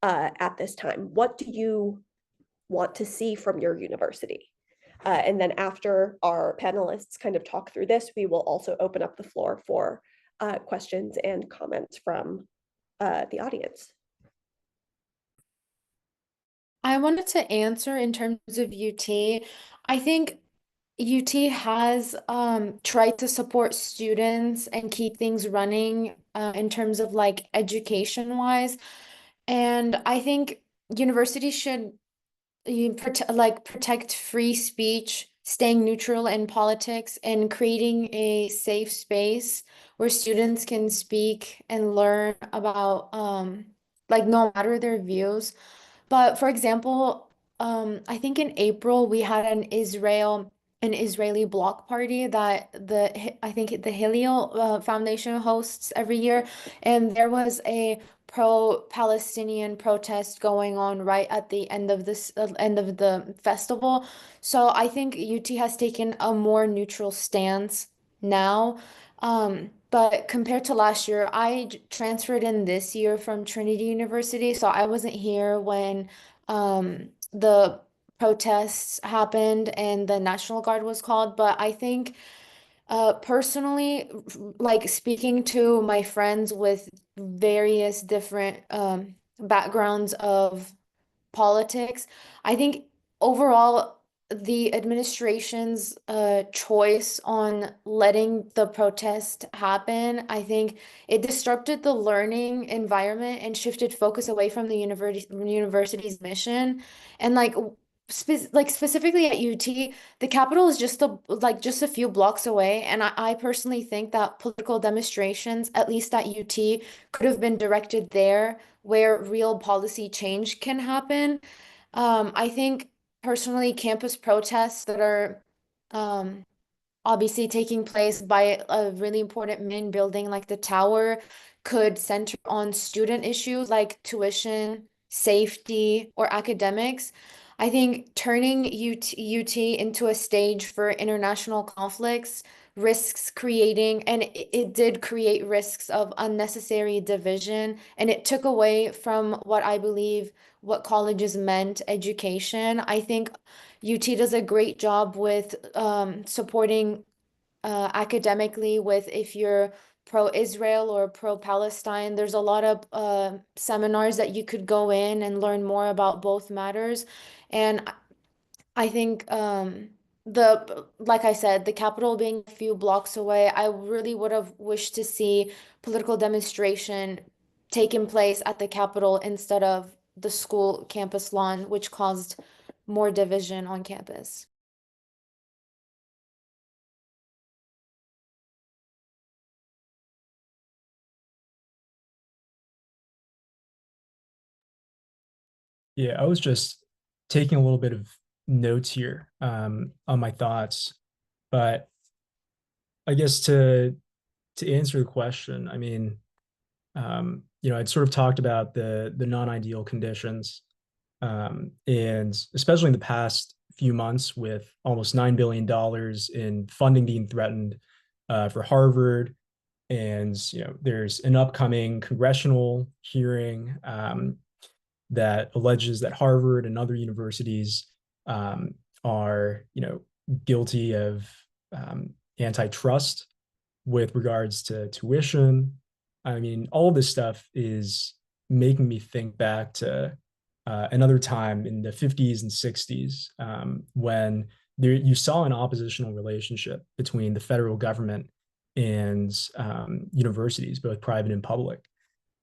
at this time? What do you want to see from your university? And then after our panelists kind of talk through this, we will also open up the floor for questions and comments from the audience. I wanted to answer in terms of UT. I think UT has tried to support students and keep things running in terms of like education wise. And I think universities should protect free speech staying neutral in politics and creating a safe space where students can speak and learn about like no matter their views. But for example, I think in April we had an Israeli block party that I think the Hillel Foundation hosts every year, and there was a pro-Palestinian protest going on right at the end of the festival. So I think UT has taken a more neutral stance now. But compared to last year, transferred in this year from Trinity University, so I wasn't here when the protests happened and the National Guard was called. But I think personally, like speaking to my friends with various different backgrounds of politics, I think overall the administration's choice on letting the protest happen, I think it disrupted the learning environment and shifted focus away from the university's mission. And specifically at UT, the Capitol is just a few blocks away, and I personally think that political demonstrations, at least at UT, could have been directed there where real policy change can happen. I think personally, campus protests that are um, obviously taking place by a really important main building like the tower could center on student issues like tuition, safety, or academics. I think turning UT into a stage for international conflicts risks creating, and it did create risks of unnecessary division, and it took away from what I believe what colleges meant education. I think UT does a great job with supporting academically with if you're pro-Israel or pro-Palestine. There's a lot of seminars that you could go in and learn more about both matters. And I think like I said, the Capitol being a few blocks away, I really would have wished to see political demonstration taking place at the Capitol instead of the school campus lawn, which caused more division on campus. Yeah, I was just taking a little bit of notes here on my thoughts, but I guess to answer the question, I mean, I'd sort of talked about the non-ideal conditions, and especially in the past few months with almost $9 billion in funding being threatened for Harvard. And, there's an upcoming congressional hearing that alleges that Harvard and other universities are, guilty of antitrust with regards to tuition. I mean, all this stuff is making me think back to another time in the 50s and 60s when you saw an oppositional relationship between the federal government and universities, both private and public.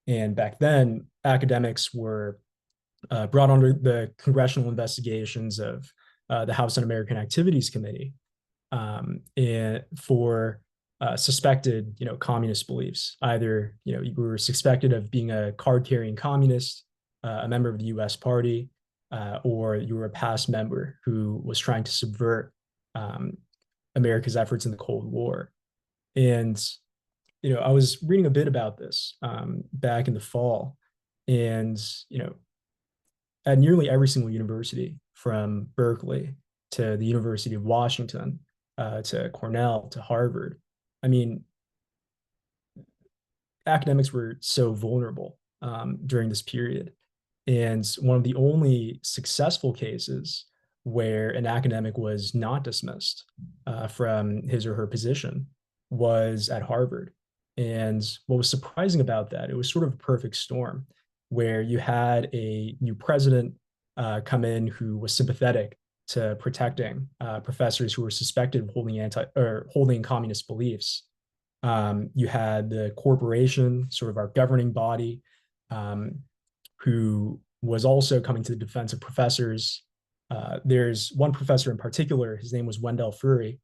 And back then, academics were brought under the congressional investigations of the House Un-American Activities Committee and for suspected, communist beliefs. Either, you were suspected of being a card-carrying communist, a member of the U.S. party, or you were a past member who was trying to subvert America's efforts in the Cold War. And, I was reading a bit about this back in the fall, and, at nearly every single university, from Berkeley to the University of Washington, to Cornell, to Harvard, I mean, academics were so vulnerable during this period. And one of the only successful cases where an academic was not dismissed from his or her position was at Harvard. And what was surprising about that, it was sort of a perfect storm where you had a new president come in who was sympathetic to protecting professors who were suspected of holding communist beliefs. You had the corporation, sort of our governing body, who was also coming to the defense of professors There's one professor in particular, his name was Wendell Fury,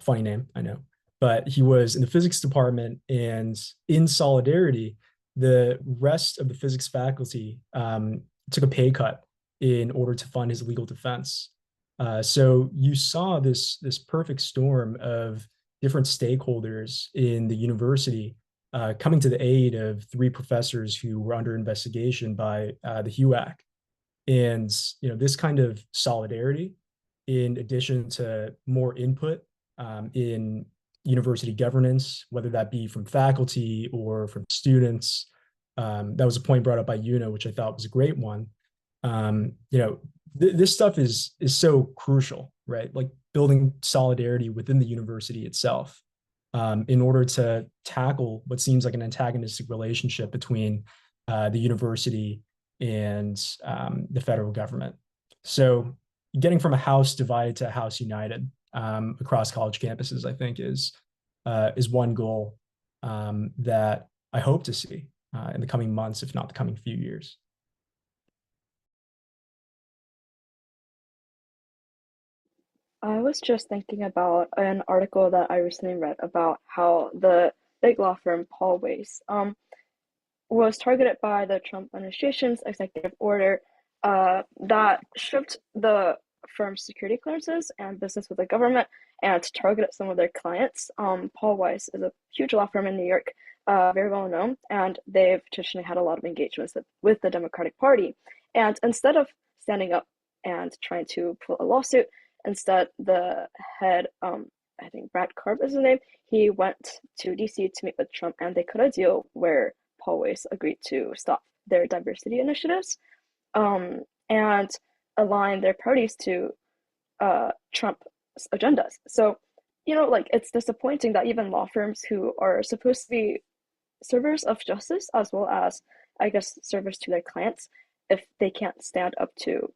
funny name, I know, but he was in the physics department, and in solidarity, the rest of the physics faculty took a pay cut in order to fund his legal defense. So you saw this perfect storm of different stakeholders in the university coming to the aid of three professors who were under investigation by the HUAC. And this kind of solidarity, in addition to more input in university governance, whether that be from faculty or from students, that was a point brought up by Una, which I thought was a great one. This stuff is so crucial, right? Like building solidarity within the university itself, in order to tackle what seems like an antagonistic relationship between the university and the federal government. So getting from a house divided to a house united across college campuses, I think is one goal that I hope to see in the coming months, if not the coming few years. I was just thinking about an article that I recently read about how the big law firm Bois was targeted by the Trump administration's executive order that stripped the firm's security clearances and business with the government and targeted some of their clients. Bois is a huge law firm in New York, very well known, and they've traditionally had a lot of engagements with the Democratic Party. And instead of standing up and trying to pull a lawsuit, instead the head, I think Brad Karp is his name, he went to DC to meet with Trump, and they cut a deal where Bois agreed to stop their diversity initiatives and align their parties to Trump's agendas. So, it's disappointing that even law firms who are supposed to be servers of justice, as well as, I guess, servers to their clients, if they can't stand up to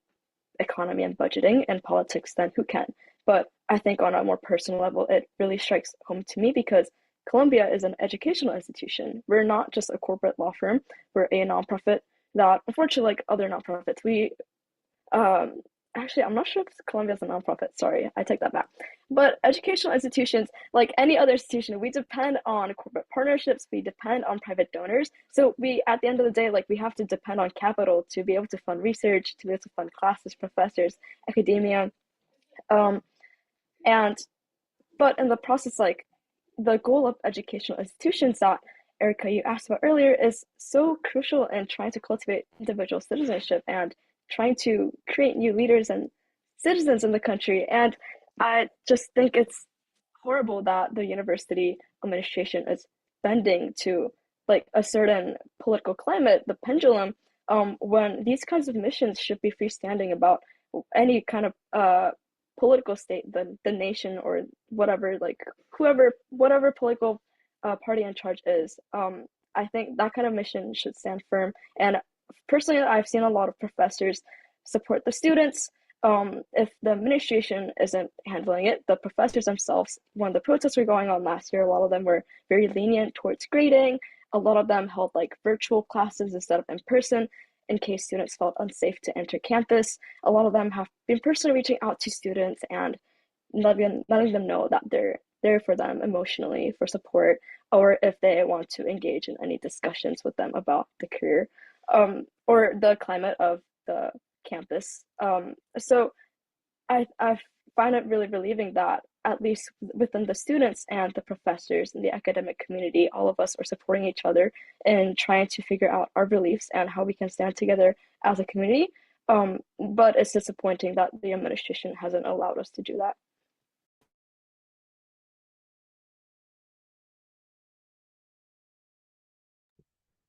economy and budgeting and politics, then who can? But I think on a more personal level, it really strikes home to me because Columbia is an educational institution. We're not just a corporate law firm. We're a nonprofit that, unfortunately, like other nonprofits, we actually, I'm not sure if Columbia is a nonprofit. Sorry, I take that back. But educational institutions, like any other institution, we depend on corporate partnerships. We depend on private donors. So we, at the end of the day, we have to depend on capital to be able to fund research, to be able to fund classes, professors, academia, but in the process, the goal of educational institutions that Erica, you asked about earlier, is so crucial in trying to cultivate individual citizenship and trying to create new leaders and citizens in the country. And I just think it's horrible that the university administration is bending to a certain political climate, the pendulum, when these kinds of missions should be freestanding about any kind of political state, the nation, or whatever, whatever political party in charge is. I think that kind of mission should stand firm. And personally, I've seen a lot of professors support the students. If the administration isn't handling it, the professors themselves, when the protests were going on last year, a lot of them were very lenient towards grading. A lot of them held virtual classes instead of in person in case students felt unsafe to enter campus. A lot of them have been personally reaching out to students and letting them know that they're there for them emotionally, for support, or if they want to engage in any discussions with them about the career or the climate of the campus. So I find it really relieving that at least within the students and the professors and the academic community, all of us are supporting each other in trying to figure out our beliefs and how we can stand together as a community. But it's disappointing that the administration hasn't allowed us to do that.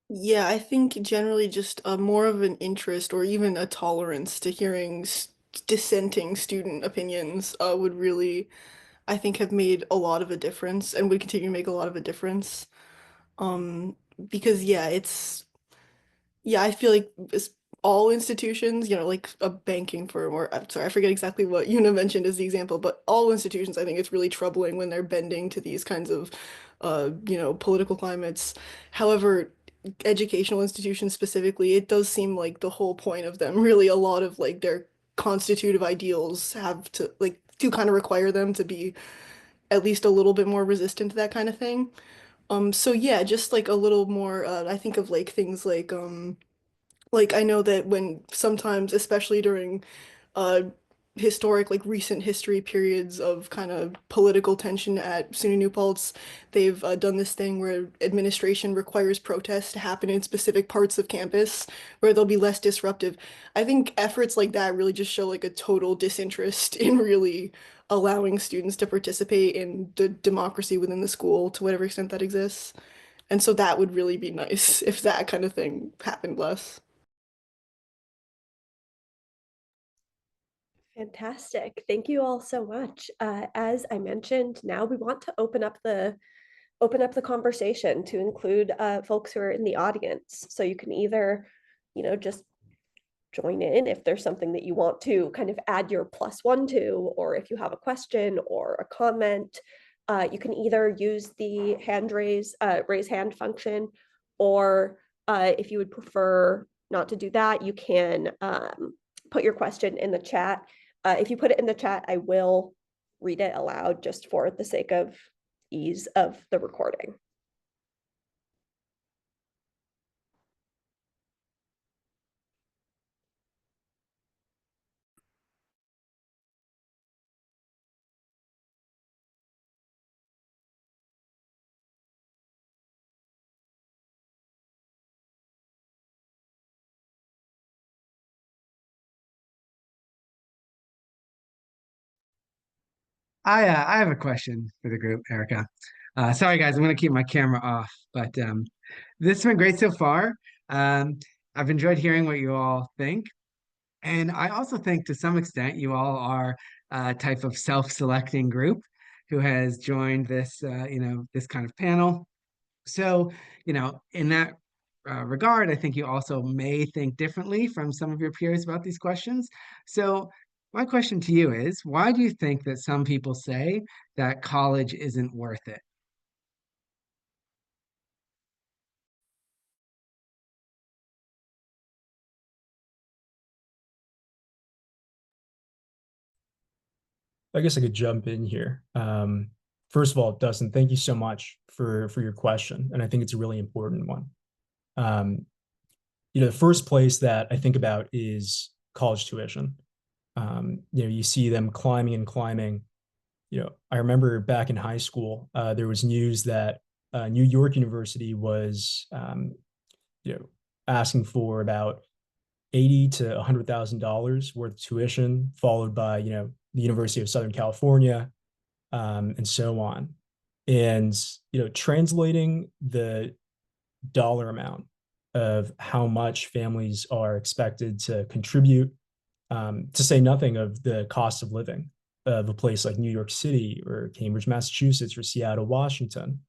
Yeah, I think generally just more of an interest or even a tolerance to hearing dissenting student opinions would really, I think, have made a lot of a difference and would continue to make a lot of a difference. Because I feel like all institutions, like a banking firm, or I'm sorry, I forget exactly what Una mentioned as the example, but all institutions, I think it's really troubling when they're bending to these kinds of, political climates. However, educational institutions specifically, it does seem like the whole point of them, really a lot of their constitutive ideals have to like to kind of require them to be at least a little bit more resistant to that kind of thing. So yeah, just like a little more, I think of like things like I know that when sometimes, especially during uh historic like recent history periods of kind of political tension at SUNY New Paltz, they've done this thing where administration requires protests to happen in specific parts of campus where they'll be less disruptive. I think efforts like that really just show like a total disinterest in really allowing students to participate in the democracy within the school to whatever extent that exists. And so that would really be nice if that kind of thing happened less. Fantastic. Thank you all so much. As I mentioned, now we want to open up the conversation to include folks who are in the audience. So you can either, just join in if there's something that you want to kind of add your +1 to, or if you have a question or a comment, you can either use the raise hand function, or if you would prefer not to do that, you can put your question in the chat. If you put it in the chat, I will read it aloud just for the sake of ease of the recording. I have a question for the group, Erica. Sorry, guys, I'm going to keep my camera off, but this has been great so far. I've enjoyed hearing what you all think. And I also think to some extent you all are a type of self-selecting group who has joined this, this kind of panel. So, in that regard, I think you also may think differently from some of your peers about these questions. So, my question to you is, why do you think that some people say that college isn't worth it? I guess I could jump in here. First of all, Dustin, thank you so much for your question, and I think it's a really important one. The first place that I think about is college tuition. You see them climbing and climbing. I remember back in high school, there was news that New York University was, asking for about $80,000 to $100,000 worth of tuition, followed by, the University of Southern California, and so on. And, translating the dollar amount of how much families are expected to contribute, to say nothing of the cost of living of a place like New York City or Cambridge, Massachusetts, or Seattle, Washington.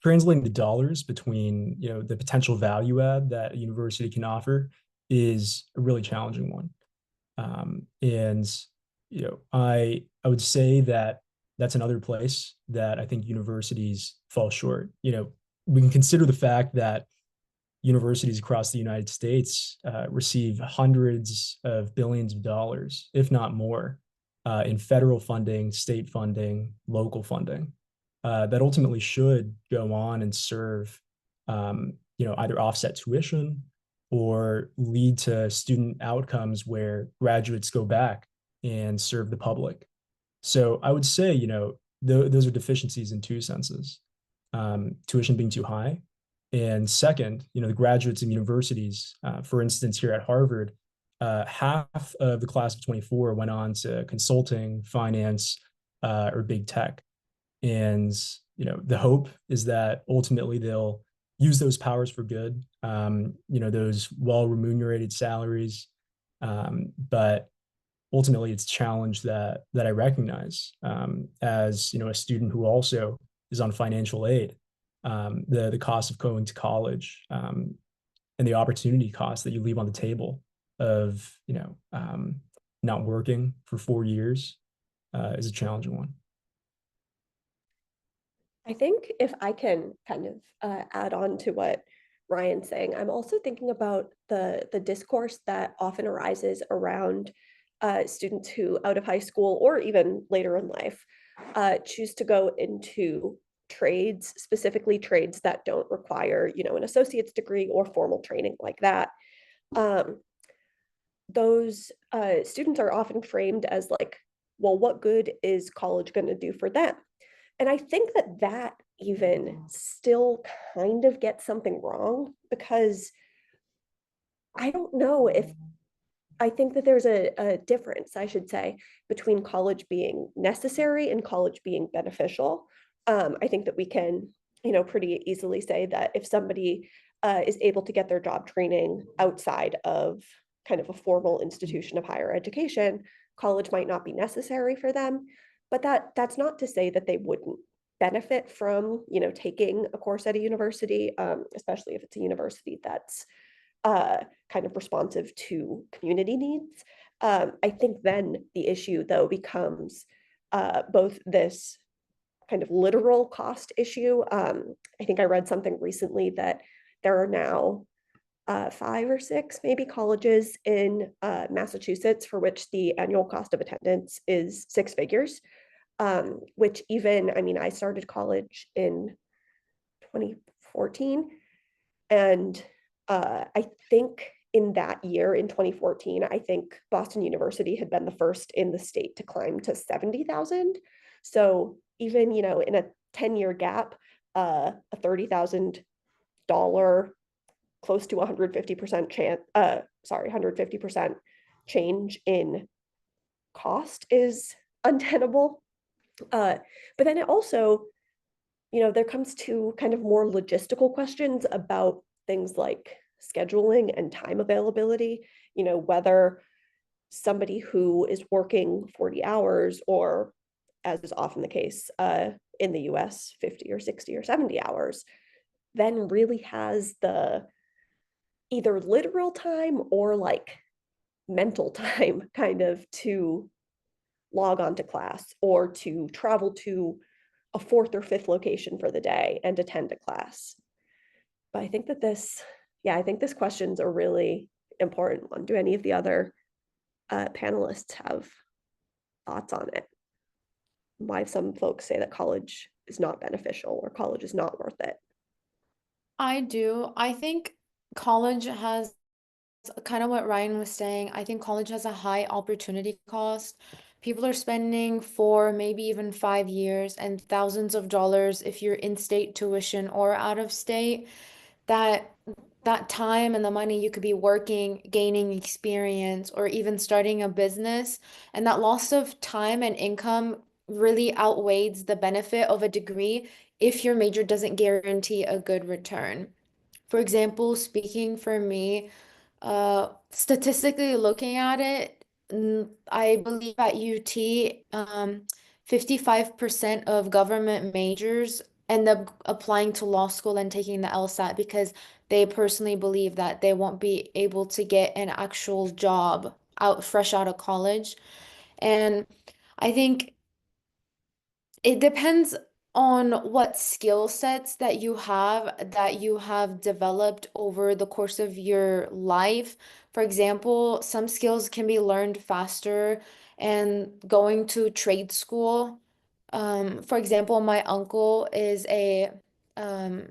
Translating the dollars between the potential value add that a university can offer is a really challenging one. And I would say that that's another place that I think universities fall short. We can consider the fact that universities across the United States receive hundreds of billions of dollars, if not more, in federal funding, state funding, local funding, that ultimately should go on and serve, either offset tuition or lead to student outcomes where graduates go back and serve the public. So I would say, those are deficiencies in two senses. Tuition being too high, and second, the graduates of universities, for instance, here at Harvard, half of the class of 24 went on to consulting, finance, or big tech. And, the hope is that ultimately they'll use those powers for good, those well-remunerated salaries. But ultimately it's a challenge that I recognize as, a student who also is on financial aid. The cost of going to college, and the opportunity cost that you leave on the table of not working for 4 years is a challenging one. I think if I can kind of add on to what Ryan's saying, I'm also thinking about the discourse that often arises around students who out of high school or even later in life choose to go into trades, specifically trades that don't require, an associate's degree or formal training like that. Those students are often framed as like, well, what good is college going to do for them? And I think that even still kind of gets something wrong, because I don't know if I think that there's a difference, I should say, between college being necessary and college being beneficial. I think that we can, pretty easily say that if somebody is able to get their job training outside of kind of a formal institution of higher education, college might not be necessary for them. But that's not to say that they wouldn't benefit from, taking a course at a university, especially if it's a university that's kind of responsive to community needs. I think then the issue, though, becomes both this kind of literal cost issue. I think I read something recently that there are now 5 or 6 maybe colleges in Massachusetts for which the annual cost of attendance is 6 figures, which even, I mean, I started college in 2014, and I think in that year, in 2014, I think Boston University had been the first in the state to climb to 70,000. So even, in a 10-year gap, a $30,000, close to 150% chance, 150% change in cost is untenable. But then it also, there comes to kind of more logistical questions about things like scheduling and time availability, whether somebody who is working 40 hours, or as is often the case in the US, 50 or 60 or 70 hours, then really has the either literal time or like mental time kind of to log on to class or to travel to a 4th or 5th location for the day and attend a class. But I think that I think this question's a really important one. Do any of the other panelists have thoughts on it? Why some folks say that college is not beneficial or college is not worth it? I do. I think college has kind of what Ryan was saying. I think college has a high opportunity cost. People are spending 4, maybe even 5 years and thousands of dollars if you're in-state tuition or out of state. That that time and the money you could be working, gaining experience, or even starting a business. And that loss of time and income really outweighs the benefit of a degree if your major doesn't guarantee a good return. For example, speaking for me, statistically looking at it, I believe at UT, 55% of government majors end up applying to law school and taking the LSAT because they personally believe that they won't be able to get an actual job fresh out of college. And I think it depends on what skill sets that you have developed over the course of your life. For example, some skills can be learned faster and going to trade school. For example, my uncle is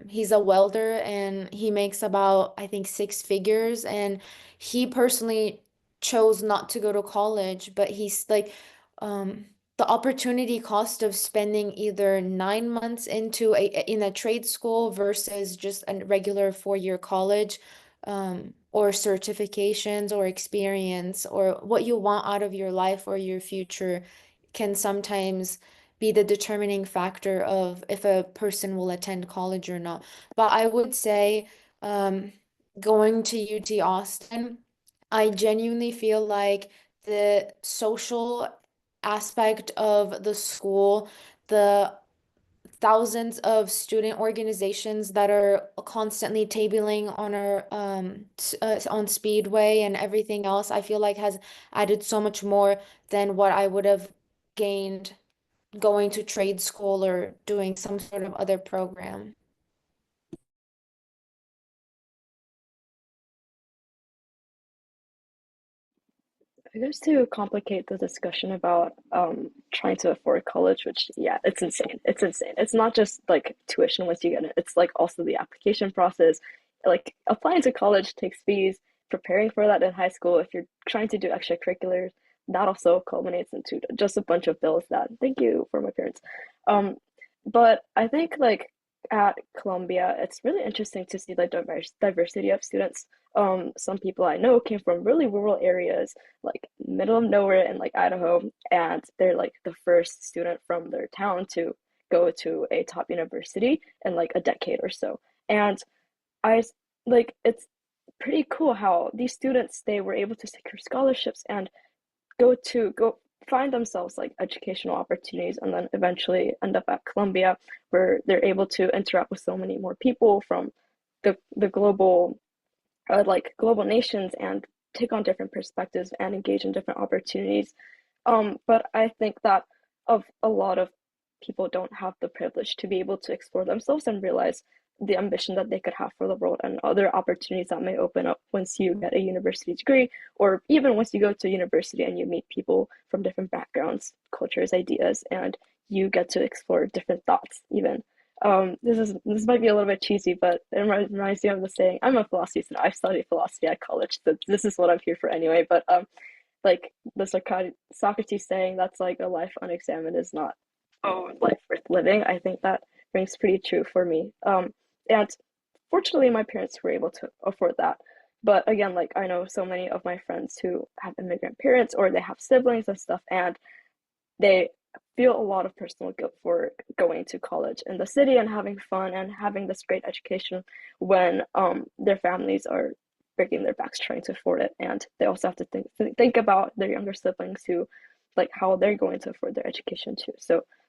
he's a welder and he makes about, I think, 6 figures, and he personally chose not to go to college, but he's like, um, the opportunity cost of spending either 9 months in a trade school versus just a regular 4-year college, or certifications or experience or what you want out of your life or your future can sometimes be the determining factor of if a person will attend college or not. But I would say, going to UT Austin, I genuinely feel like the social aspect of the school, the thousands of student organizations that are constantly tabling on our on Speedway and everything else, I feel like has added so much more than what I would have gained going to trade school or doing some sort of other program. I guess to complicate the discussion about trying to afford college, which yeah, it's insane. It's insane. It's not just like tuition once you get it. It's like also the application process. Like applying to college takes fees. Preparing for that in high school, if you're trying to do extracurriculars, that also culminates into just a bunch of bills that thank you for my parents. Um, but I think like at Columbia, it's really interesting to see the diversity of students. Some people I know came from really rural areas like middle of nowhere in like Idaho, and they're like the first student from their town to go to a top university in like a decade or so. And I like it's pretty cool how these students they were able to secure scholarships and go find themselves like educational opportunities and then eventually end up at Columbia where they're able to interact with so many more people from the global like global nations and take on different perspectives and engage in different opportunities. But I think that of a lot of people don't have the privilege to be able to explore themselves and realize the ambition that they could have for the world and other opportunities that may open up once you get a university degree, or even once you go to university and you meet people from different backgrounds, cultures, ideas, and you get to explore different thoughts even. This might be a little bit cheesy, but it reminds me of the saying, I'm a philosophy student. I've studied philosophy at college, so this is what I'm here for anyway. But like the Socrates saying that's like a life unexamined is not a life worth living. I think that rings pretty true for me. And fortunately, my parents were able to afford that. But again, like I know so many of my friends who have immigrant parents or they have siblings and stuff, and they feel a lot of personal guilt for going to college in the city and having fun and having this great education when their families are breaking their backs trying to afford it, and they also have to think about their younger siblings who like how they're going to afford their education too.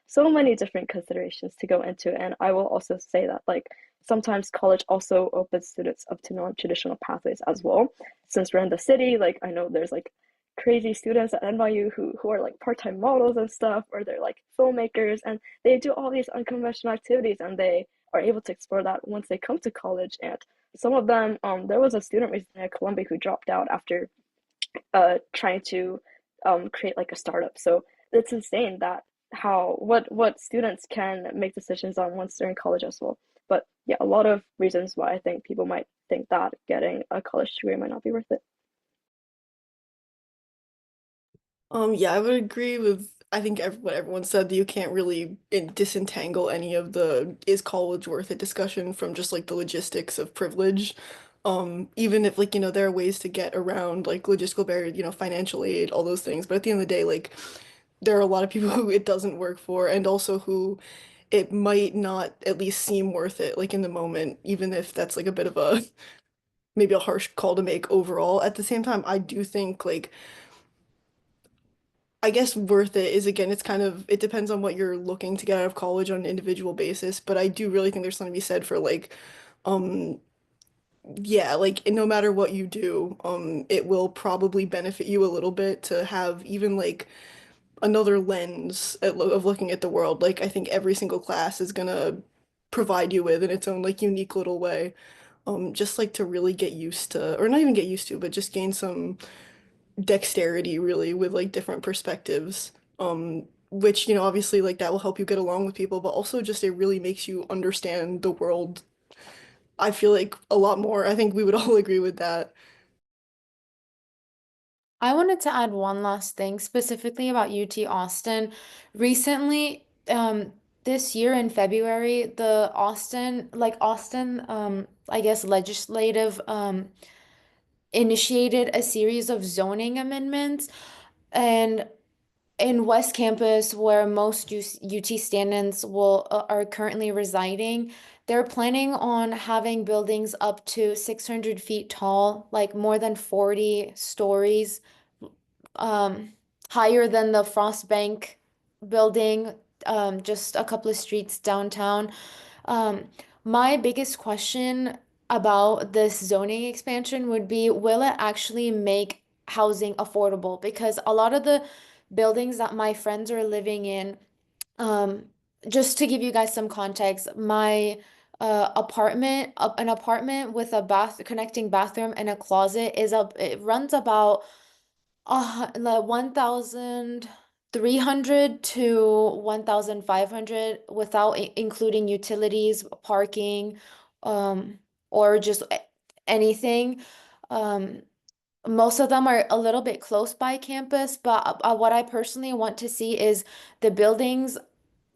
So many different considerations to go into, and I will also say that like sometimes college also opens students up to non-traditional pathways as well. Since we're in the city, like I know there's like crazy students at NYU who are like part-time models and stuff, or they're like filmmakers, and they do all these unconventional activities, and they are able to explore that once they come to college. And some of them, there was a student recently at Columbia who dropped out after trying to create like a startup. So it's insane that how what students can make decisions on once they're in college as well. But yeah, a lot of reasons why I think people might think that getting a college degree might not be worth it. Yeah, I would agree with I think what everyone said that you can't really disentangle any of the is college worth it discussion from just like the logistics of privilege. Even if like, there are ways to get around like logistical barriers, financial aid, all those things. But at the end of the day, like there are a lot of people who it doesn't work for and also who it might not at least seem worth it like in the moment, even if that's like a bit of a maybe a harsh call to make overall. At the same time, I do think like I guess worth it is again, it's kind of it depends on what you're looking to get out of college on an individual basis, but I do really think there's something to be said for like um yeah, like no matter what you do, it will probably benefit you a little bit to have even like another lens of looking at the world. Like I think every single class is gonna provide you with in its own like unique little way. Just like to really get used to, or not even get used to, but just gain some dexterity really with like different perspectives. Which, obviously like that will help you get along with people, but also just it really makes you understand the world. I feel like a lot more. I think we would all agree with that. I wanted to add one last thing specifically about UT Austin. Recently, this year in February, the Austin, I guess legislative, initiated a series of zoning amendments. And in West Campus, where most UT students are currently residing, they're planning on having buildings up to 600 feet tall, like more than 40 stories, um, higher than the Frost Bank building, just a couple of streets downtown. Um, my biggest question about this zoning expansion would be, will it actually make housing affordable? Because a lot of the buildings that my friends are living in, um, just to give you guys some context, my an apartment with a connecting bathroom and a closet it runs about Like 1,300 to 1,500 without including utilities, parking, um, or just anything. Um, Most of them are a little bit close by campus, but what I personally want to see is the buildings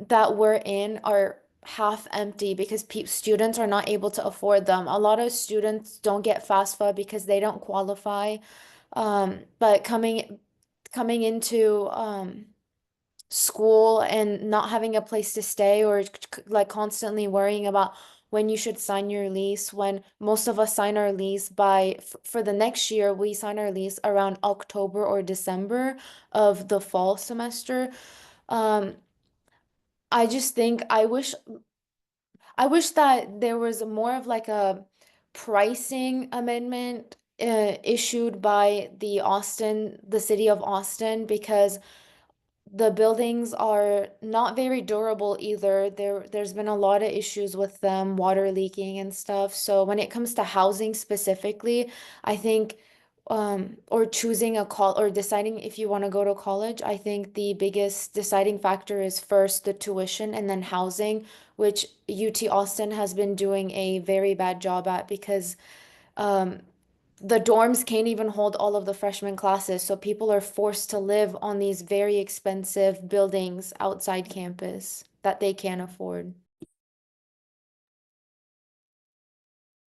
that we're in are half empty because students are not able to afford them. A lot of students don't get FAFSA because they don't qualify. But coming into school and not having a place to stay or like constantly worrying about when you should sign your lease, when most of us sign our lease by for the next year, we sign our lease around October or December of the fall semester. Um, I just think I wish that there was more of like a pricing amendment issued by the city of Austin, because the buildings are not very durable either. There's been a lot of issues with them, water leaking and stuff. So when it comes to housing specifically, I think or choosing a call or deciding if you want to go to college, I think the biggest deciding factor is first the tuition and then housing, which UT Austin has been doing a very bad job at because um the dorms can't even hold all of the freshman classes, so people are forced to live on these very expensive buildings outside campus that they can't afford.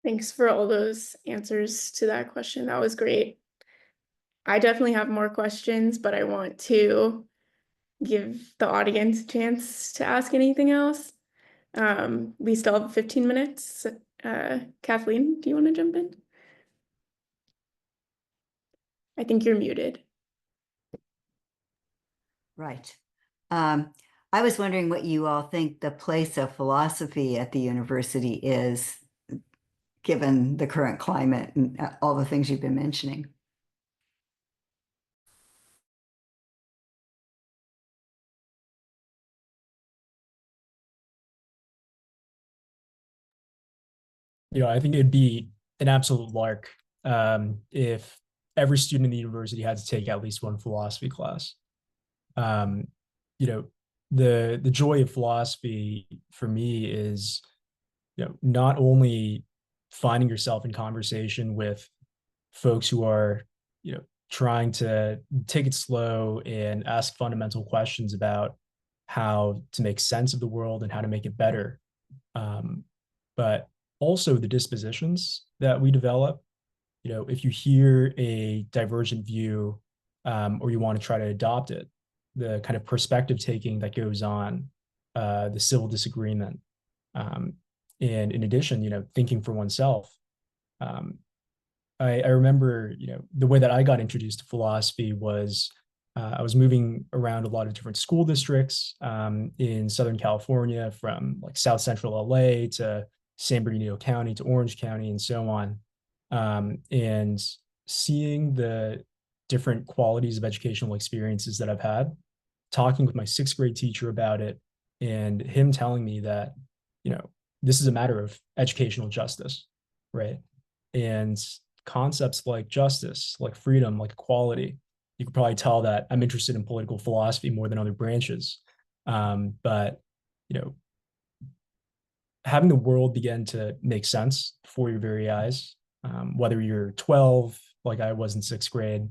Thanks for all those answers to that question. That was great. I definitely have more questions, but I want to give the audience a chance to ask anything else. We still have 15 minutes. Kathleen, do you want to jump in? I think you're muted. Right. I was wondering what you all think the place of philosophy at the university is, given the current climate and all the things you've been mentioning. I think it'd be an absolute lark if every student in the university had to take at least one philosophy class. Um, you know, the joy of philosophy for me is, not only finding yourself in conversation with folks who are, trying to take it slow and ask fundamental questions about how to make sense of the world and how to make it better. But also the dispositions that we develop. If you hear a divergent view, or you want to try to adopt it, the kind of perspective taking that goes on, the civil disagreement, and in addition, thinking for oneself. I remember, the way that I got introduced to philosophy was I was moving around a lot of different school districts in Southern California, from like South Central LA to San Bernardino County to Orange County and so on. And seeing the different qualities of educational experiences that I've had, talking with my sixth grade teacher about it, and him telling me that, this is a matter of educational justice, right? And concepts like justice, like freedom, like equality, you could probably tell that I'm interested in political philosophy more than other branches. But, having the world begin to make sense before your very eyes, whether you're 12, like I was in sixth grade,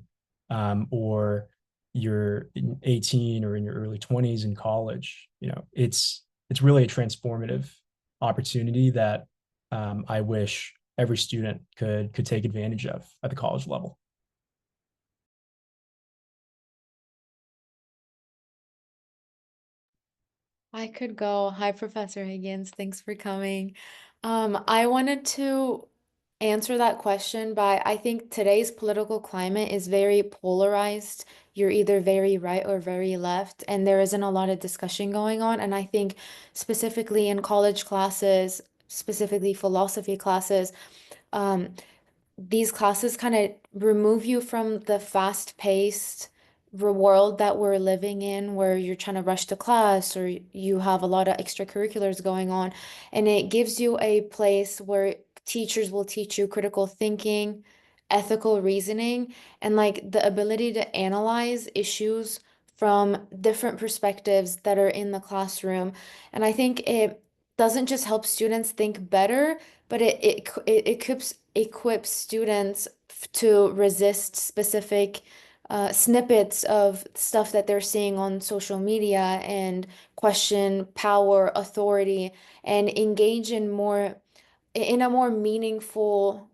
or you're 18 or in your early 20s in college, it's really a transformative opportunity that I wish every student could take advantage of at the college level. I could go. Hi, Professor Higgins. Thanks for coming. I wanted to answer that question by I think today's political climate is very polarized. You're either very right or very left, and there isn't a lot of discussion going on. And I think specifically in college classes, specifically philosophy classes, um, these classes kind of remove you from the fast-paced world that we're living in, where you're trying to rush to class or you have a lot of extracurriculars going on. And it gives you a place where teachers will teach you critical thinking, ethical reasoning and like the ability to analyze issues from different perspectives that are in the classroom. And I think it doesn't just help students think better, but it equips students to resist specific snippets of stuff that they're seeing on social media and question power, authority, and engage in a more meaningful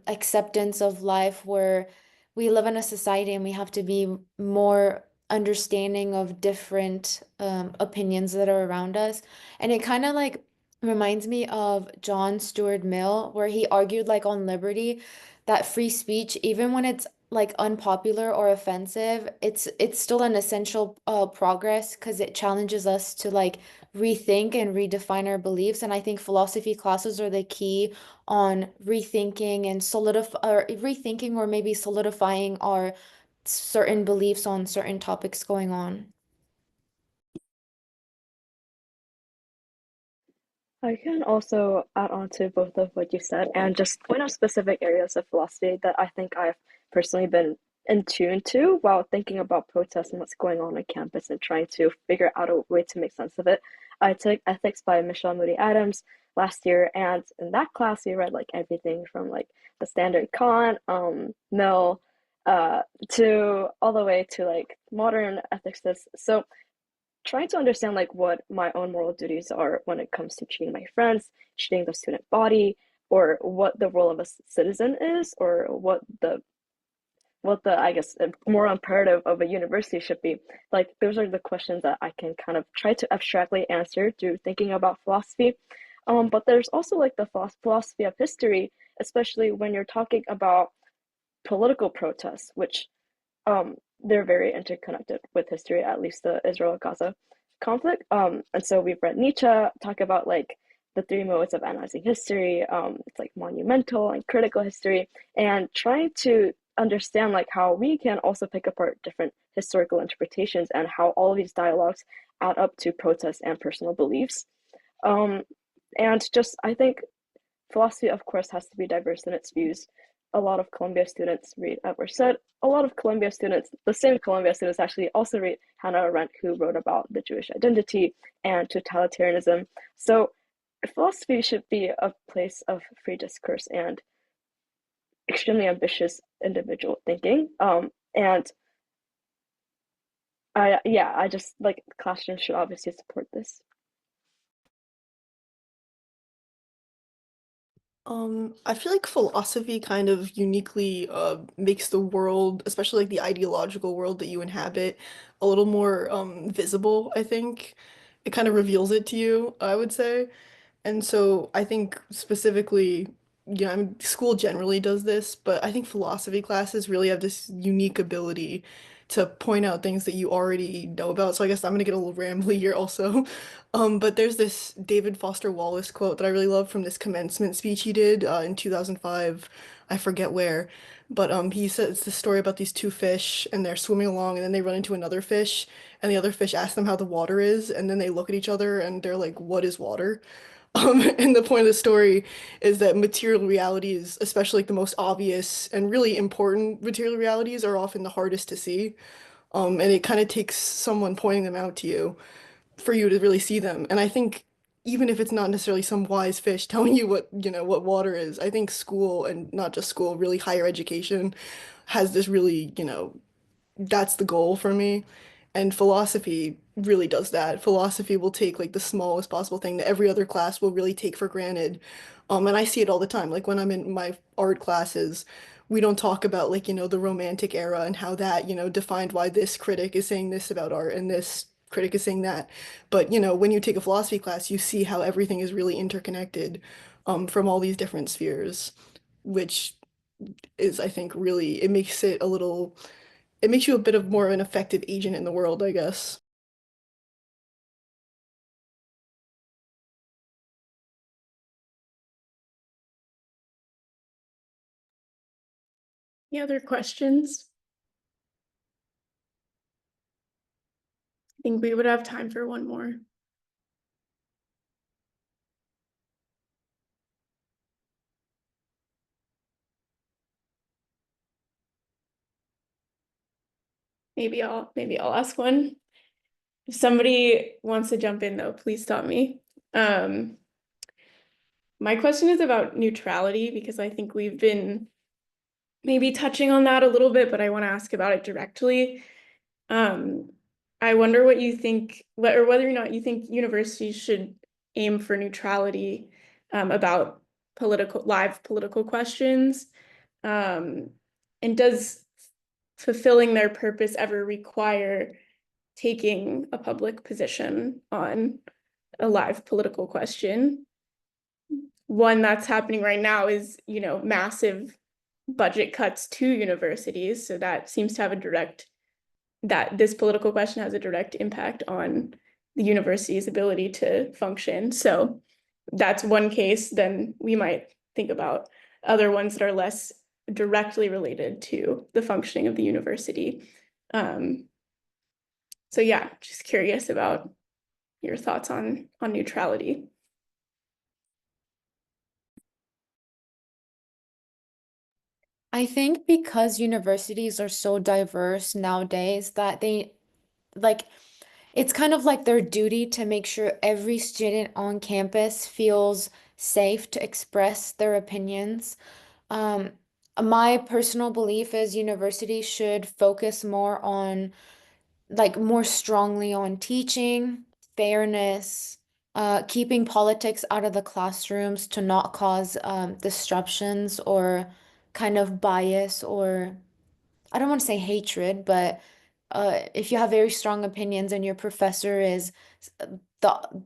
acceptance of life where we live in a society and we have to be more understanding of different opinions that are around us. And it kind of like reminds me of John Stuart Mill, where he argued like on liberty that free speech, even when it's like unpopular or offensive, it's still an essential progress because it challenges us to like rethink and redefine our beliefs. And I think philosophy classes are the key on rethinking or maybe solidifying our certain beliefs on certain topics going on. I can also add on to both of what you said and just point out specific areas of philosophy that I think I've personally been in tune to while thinking about protests and what's going on campus and trying to figure out a way to make sense of it. I took ethics by Michelle Moody Adams last year, and in that class we read like everything from like the standard Kant, Mill, to all the way to like modern ethicists. So trying to understand like what my own moral duties are when it comes to treating my friends, treating the student body, or what the role of a citizen is, or what the I guess moral imperative of a university should be. Like those are the questions that I can kind of try to abstractly answer through thinking about philosophy. But there's also like the philosophy of history, especially when you're talking about political protests, which they're very interconnected with history, at least the Israel-Gaza conflict. And so we've read Nietzsche talk about like the three modes of analyzing history. It's like monumental and critical history, and trying to understand like how we can also pick apart different historical interpretations and how all of these dialogues add up to protests and personal beliefs. And just I think philosophy, of course, has to be diverse in its views. A lot of Columbia students read Edward Said. A lot of Columbia students, the same Columbia students, actually also read Hannah Arendt, who wrote about the Jewish identity and totalitarianism. So philosophy should be a place of free discourse and extremely ambitious individual thinking. And I just like classrooms should obviously support this. I feel like philosophy kind of uniquely makes the world, especially like the ideological world that you inhabit, a little more visible, I think. It kind of reveals it to you, I would say. And so I think specifically, I mean, school generally does this, but I think philosophy classes really have this unique ability to point out things that you already know about. So I guess I'm gonna get a little rambly here also. But there's this David Foster Wallace quote that I really love from this commencement speech he did in 2005. I forget where, but he says the story about these two fish and they're swimming along and then they run into another fish and the other fish asks them how the water is and then they look at each other and they're like, "What is water?" And the point of the story is that material realities, especially like the most obvious and really important material realities, are often the hardest to see. And it kind of takes someone pointing them out to you for you to really see them. And I think even if it's not necessarily some wise fish telling you what water is, I think school and not just school, really higher education has this really, that's the goal for me. And philosophy really does that. Philosophy will take like the smallest possible thing that every other class will really take for granted. And I see it all the time. Like when I'm in my art classes, we don't talk about like, the Romantic era and how that, defined why this critic is saying this about art and this critic is saying that. But, when you take a philosophy class, you see how everything is really interconnected, from all these different spheres, which is, I think, really, it makes you a bit of more of an effective agent in the world, I guess. Any other questions? I think we would have time for one more. maybe I'll ask one. If somebody wants to jump in though, please stop me. My question is about neutrality because I think we've been maybe touching on that a little bit, but I want to ask about it directly. I wonder what you think, or whether or not you think universities should aim for neutrality about live political questions. And does fulfilling their purpose ever require taking a public position on a live political question? One that's happening right now is, massive budget cuts to universities. So that seems to have that this political question has a direct impact on the university's ability to function. So that's one case. Then we might think about other ones that are less directly related to the functioning of the university. So yeah, just curious about your thoughts on neutrality. I think because universities are so diverse nowadays that it's kind of like their duty to make sure every student on campus feels safe to express their opinions. Um, my personal belief is universities should focus more strongly on teaching, fairness, keeping politics out of the classrooms to not cause disruptions or kind of bias, or I don't want to say hatred, but if you have very strong opinions and your professor the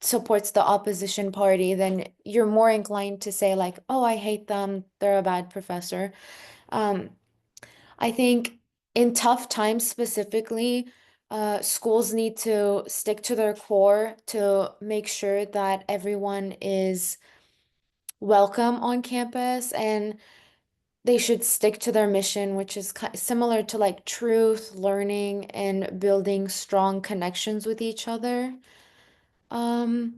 supports the opposition party, then you're more inclined to say like, oh, I hate them, they're a bad professor. Um, I think in tough times specifically, schools need to stick to their core to make sure that everyone is welcome on campus, and they should stick to their mission, which is similar to like truth, learning, and building strong connections with each other. Um,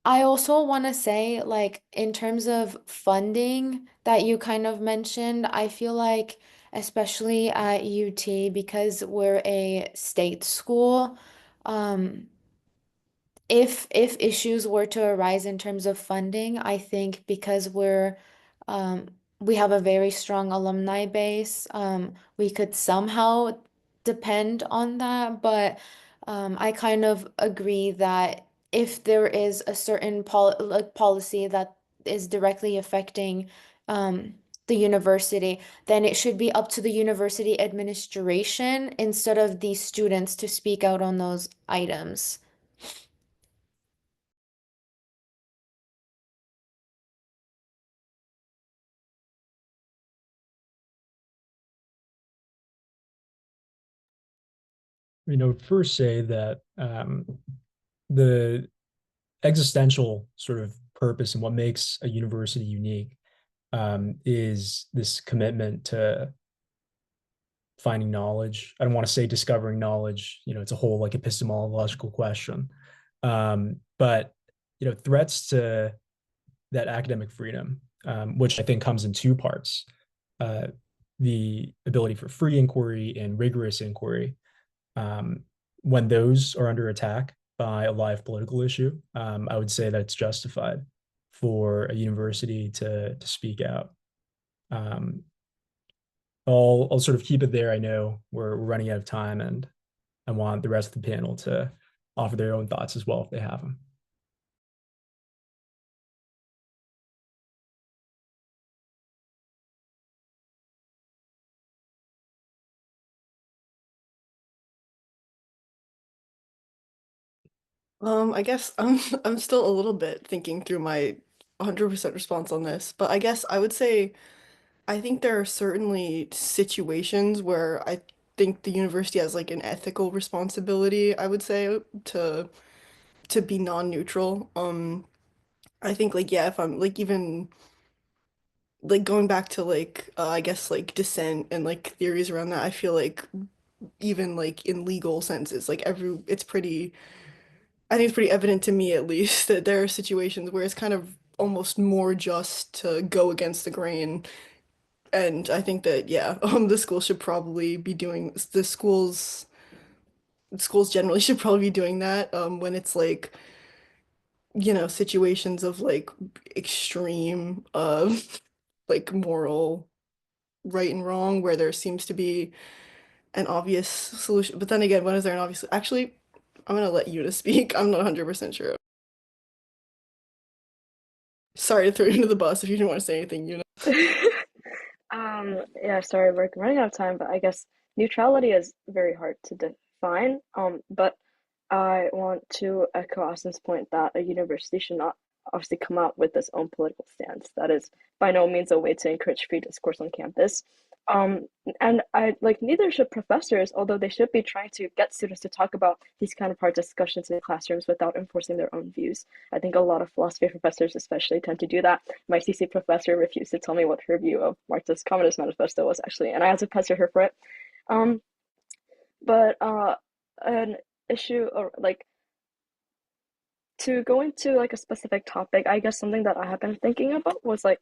I also want to say, like, in terms of funding that you kind of mentioned, I feel like, especially at UT, because we're a state school, um, if issues were to arise in terms of funding, I think because um we have a very strong alumni base, we could somehow depend on that. But I kind of agree that if there is a certain policy that is directly affecting the university, then it should be up to the university administration instead of the students to speak out on those items. First say that the existential sort of purpose and what makes a university unique is this commitment to finding knowledge. I don't want to say discovering knowledge, it's a whole like epistemological question. But threats to that academic freedom, which I think comes in two parts. The ability for free inquiry and rigorous inquiry. When those are under attack by a live political issue, I would say that it's justified for a university to speak out. I'll sort of keep it there. I know we're running out of time, and I want the rest of the panel to offer their own thoughts as well if they have them. I guess I'm still a little bit thinking through my 100% response on this, but I guess I would say I think there are certainly situations where I think the university has like an ethical responsibility, I would say, to be non-neutral. I think like yeah, if I'm like even like going back to like I guess like dissent and like theories around that, I feel like even like in legal senses, like it's pretty I think it's pretty evident to me at least that there are situations where it's kind of almost more just to go against the grain And I think that, yeah, the school should probably be doing, the schools generally should probably be doing that, when it's like, situations of like extreme, like moral right and wrong where there seems to be an obvious solution. But then again, when is there an obvious, actually, I'm gonna let you to speak. I'm not 100% sure. Sorry to throw you under the bus if you didn't want to say anything, Yeah, sorry, we're running out of time, but I guess neutrality is very hard to define. But I want to echo Austin's point that a university should not obviously come out with its own political stance. That is by no means a way to encourage free discourse on campus. And I like neither should professors, although they should be trying to get students to talk about these kind of hard discussions in classrooms without enforcing their own views. I think a lot of philosophy professors especially tend to do that. My CC professor refused to tell me what her view of Marxist Communist Manifesto was actually, and I had to pester her for it. But an issue or like to go into like a specific topic, I guess something that I have been thinking about was like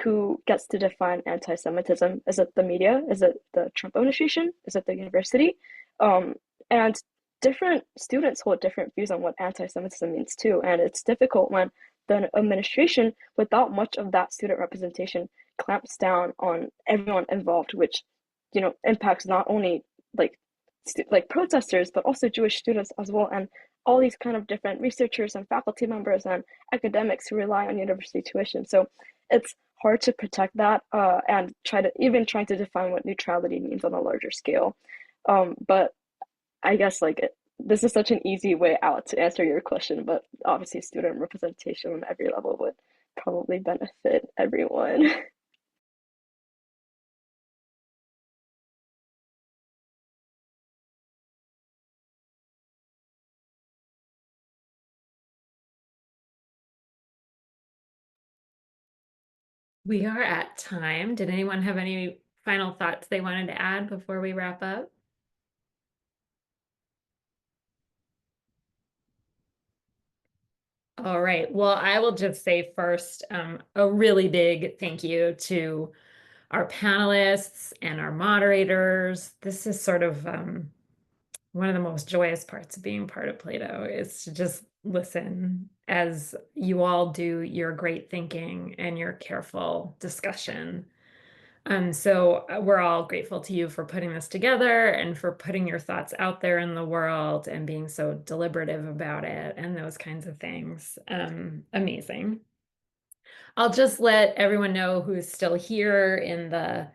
who gets to define anti-Semitism? Is it the media? Is it the Trump administration? Is it the university? And different students hold different views on what anti-Semitism means too. And it's difficult when the administration, without much of that student representation, clamps down on everyone involved, which, impacts not only like protesters, but also Jewish students as well, and all these kind of different researchers and faculty members and academics who rely on university tuition. So it's hard to protect that and trying to define what neutrality means on a larger scale. But I guess this is such an easy way out to answer your question, but obviously student representation on every level would probably benefit everyone. We are at time. Did anyone have any final thoughts they wanted to add before we wrap up? All right. Well, I will just say first, a really big thank you to our panelists and our moderators. This is sort of one of the most joyous parts of being part of Plato is to just listen as you all do your great thinking and your careful discussion. So we're all grateful to you for putting this together and for putting your thoughts out there in the world and being so deliberative about it and those kinds of things. Amazing. I'll just let everyone know who's still here in the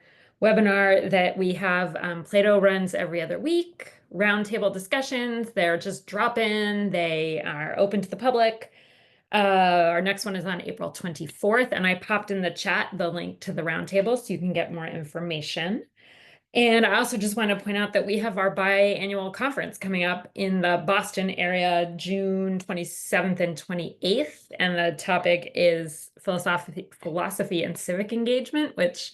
webinar that we have Plato runs every other week, roundtable discussions. They're just drop in, they are open to the public. Our next one is on April 24th, and I popped in the chat the link to the roundtable so you can get more information. And I also just want to point out that we have our biannual conference coming up in the Boston area, June 27th and 28th. And the topic is philosophy and civic engagement, which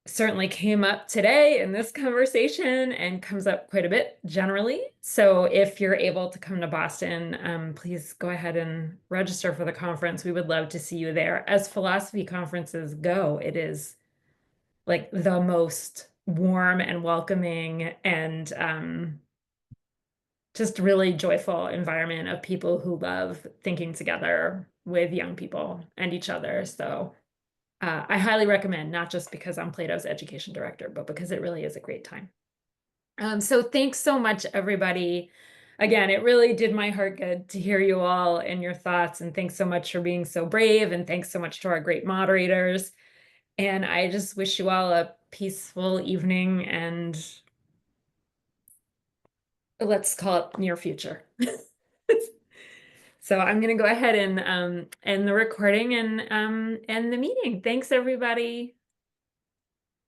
certainly came up today in this conversation and comes up quite a bit generally. So if you're able to come to Boston, please go ahead and register for the conference. We would love to see you there. As philosophy conferences go, it is like the most warm and welcoming and just really joyful environment of people who love thinking together with young people and each other. So I highly recommend, not just because I'm Plato's education director, but because it really is a great time. So thanks so much, everybody. Again, it really did my heart good to hear you all and your thoughts. And thanks so much for being so brave. And thanks so much to our great moderators. And I just wish you all a peaceful evening and let's call it near future. So I'm going to go ahead and end the recording and end the meeting. Thanks, everybody.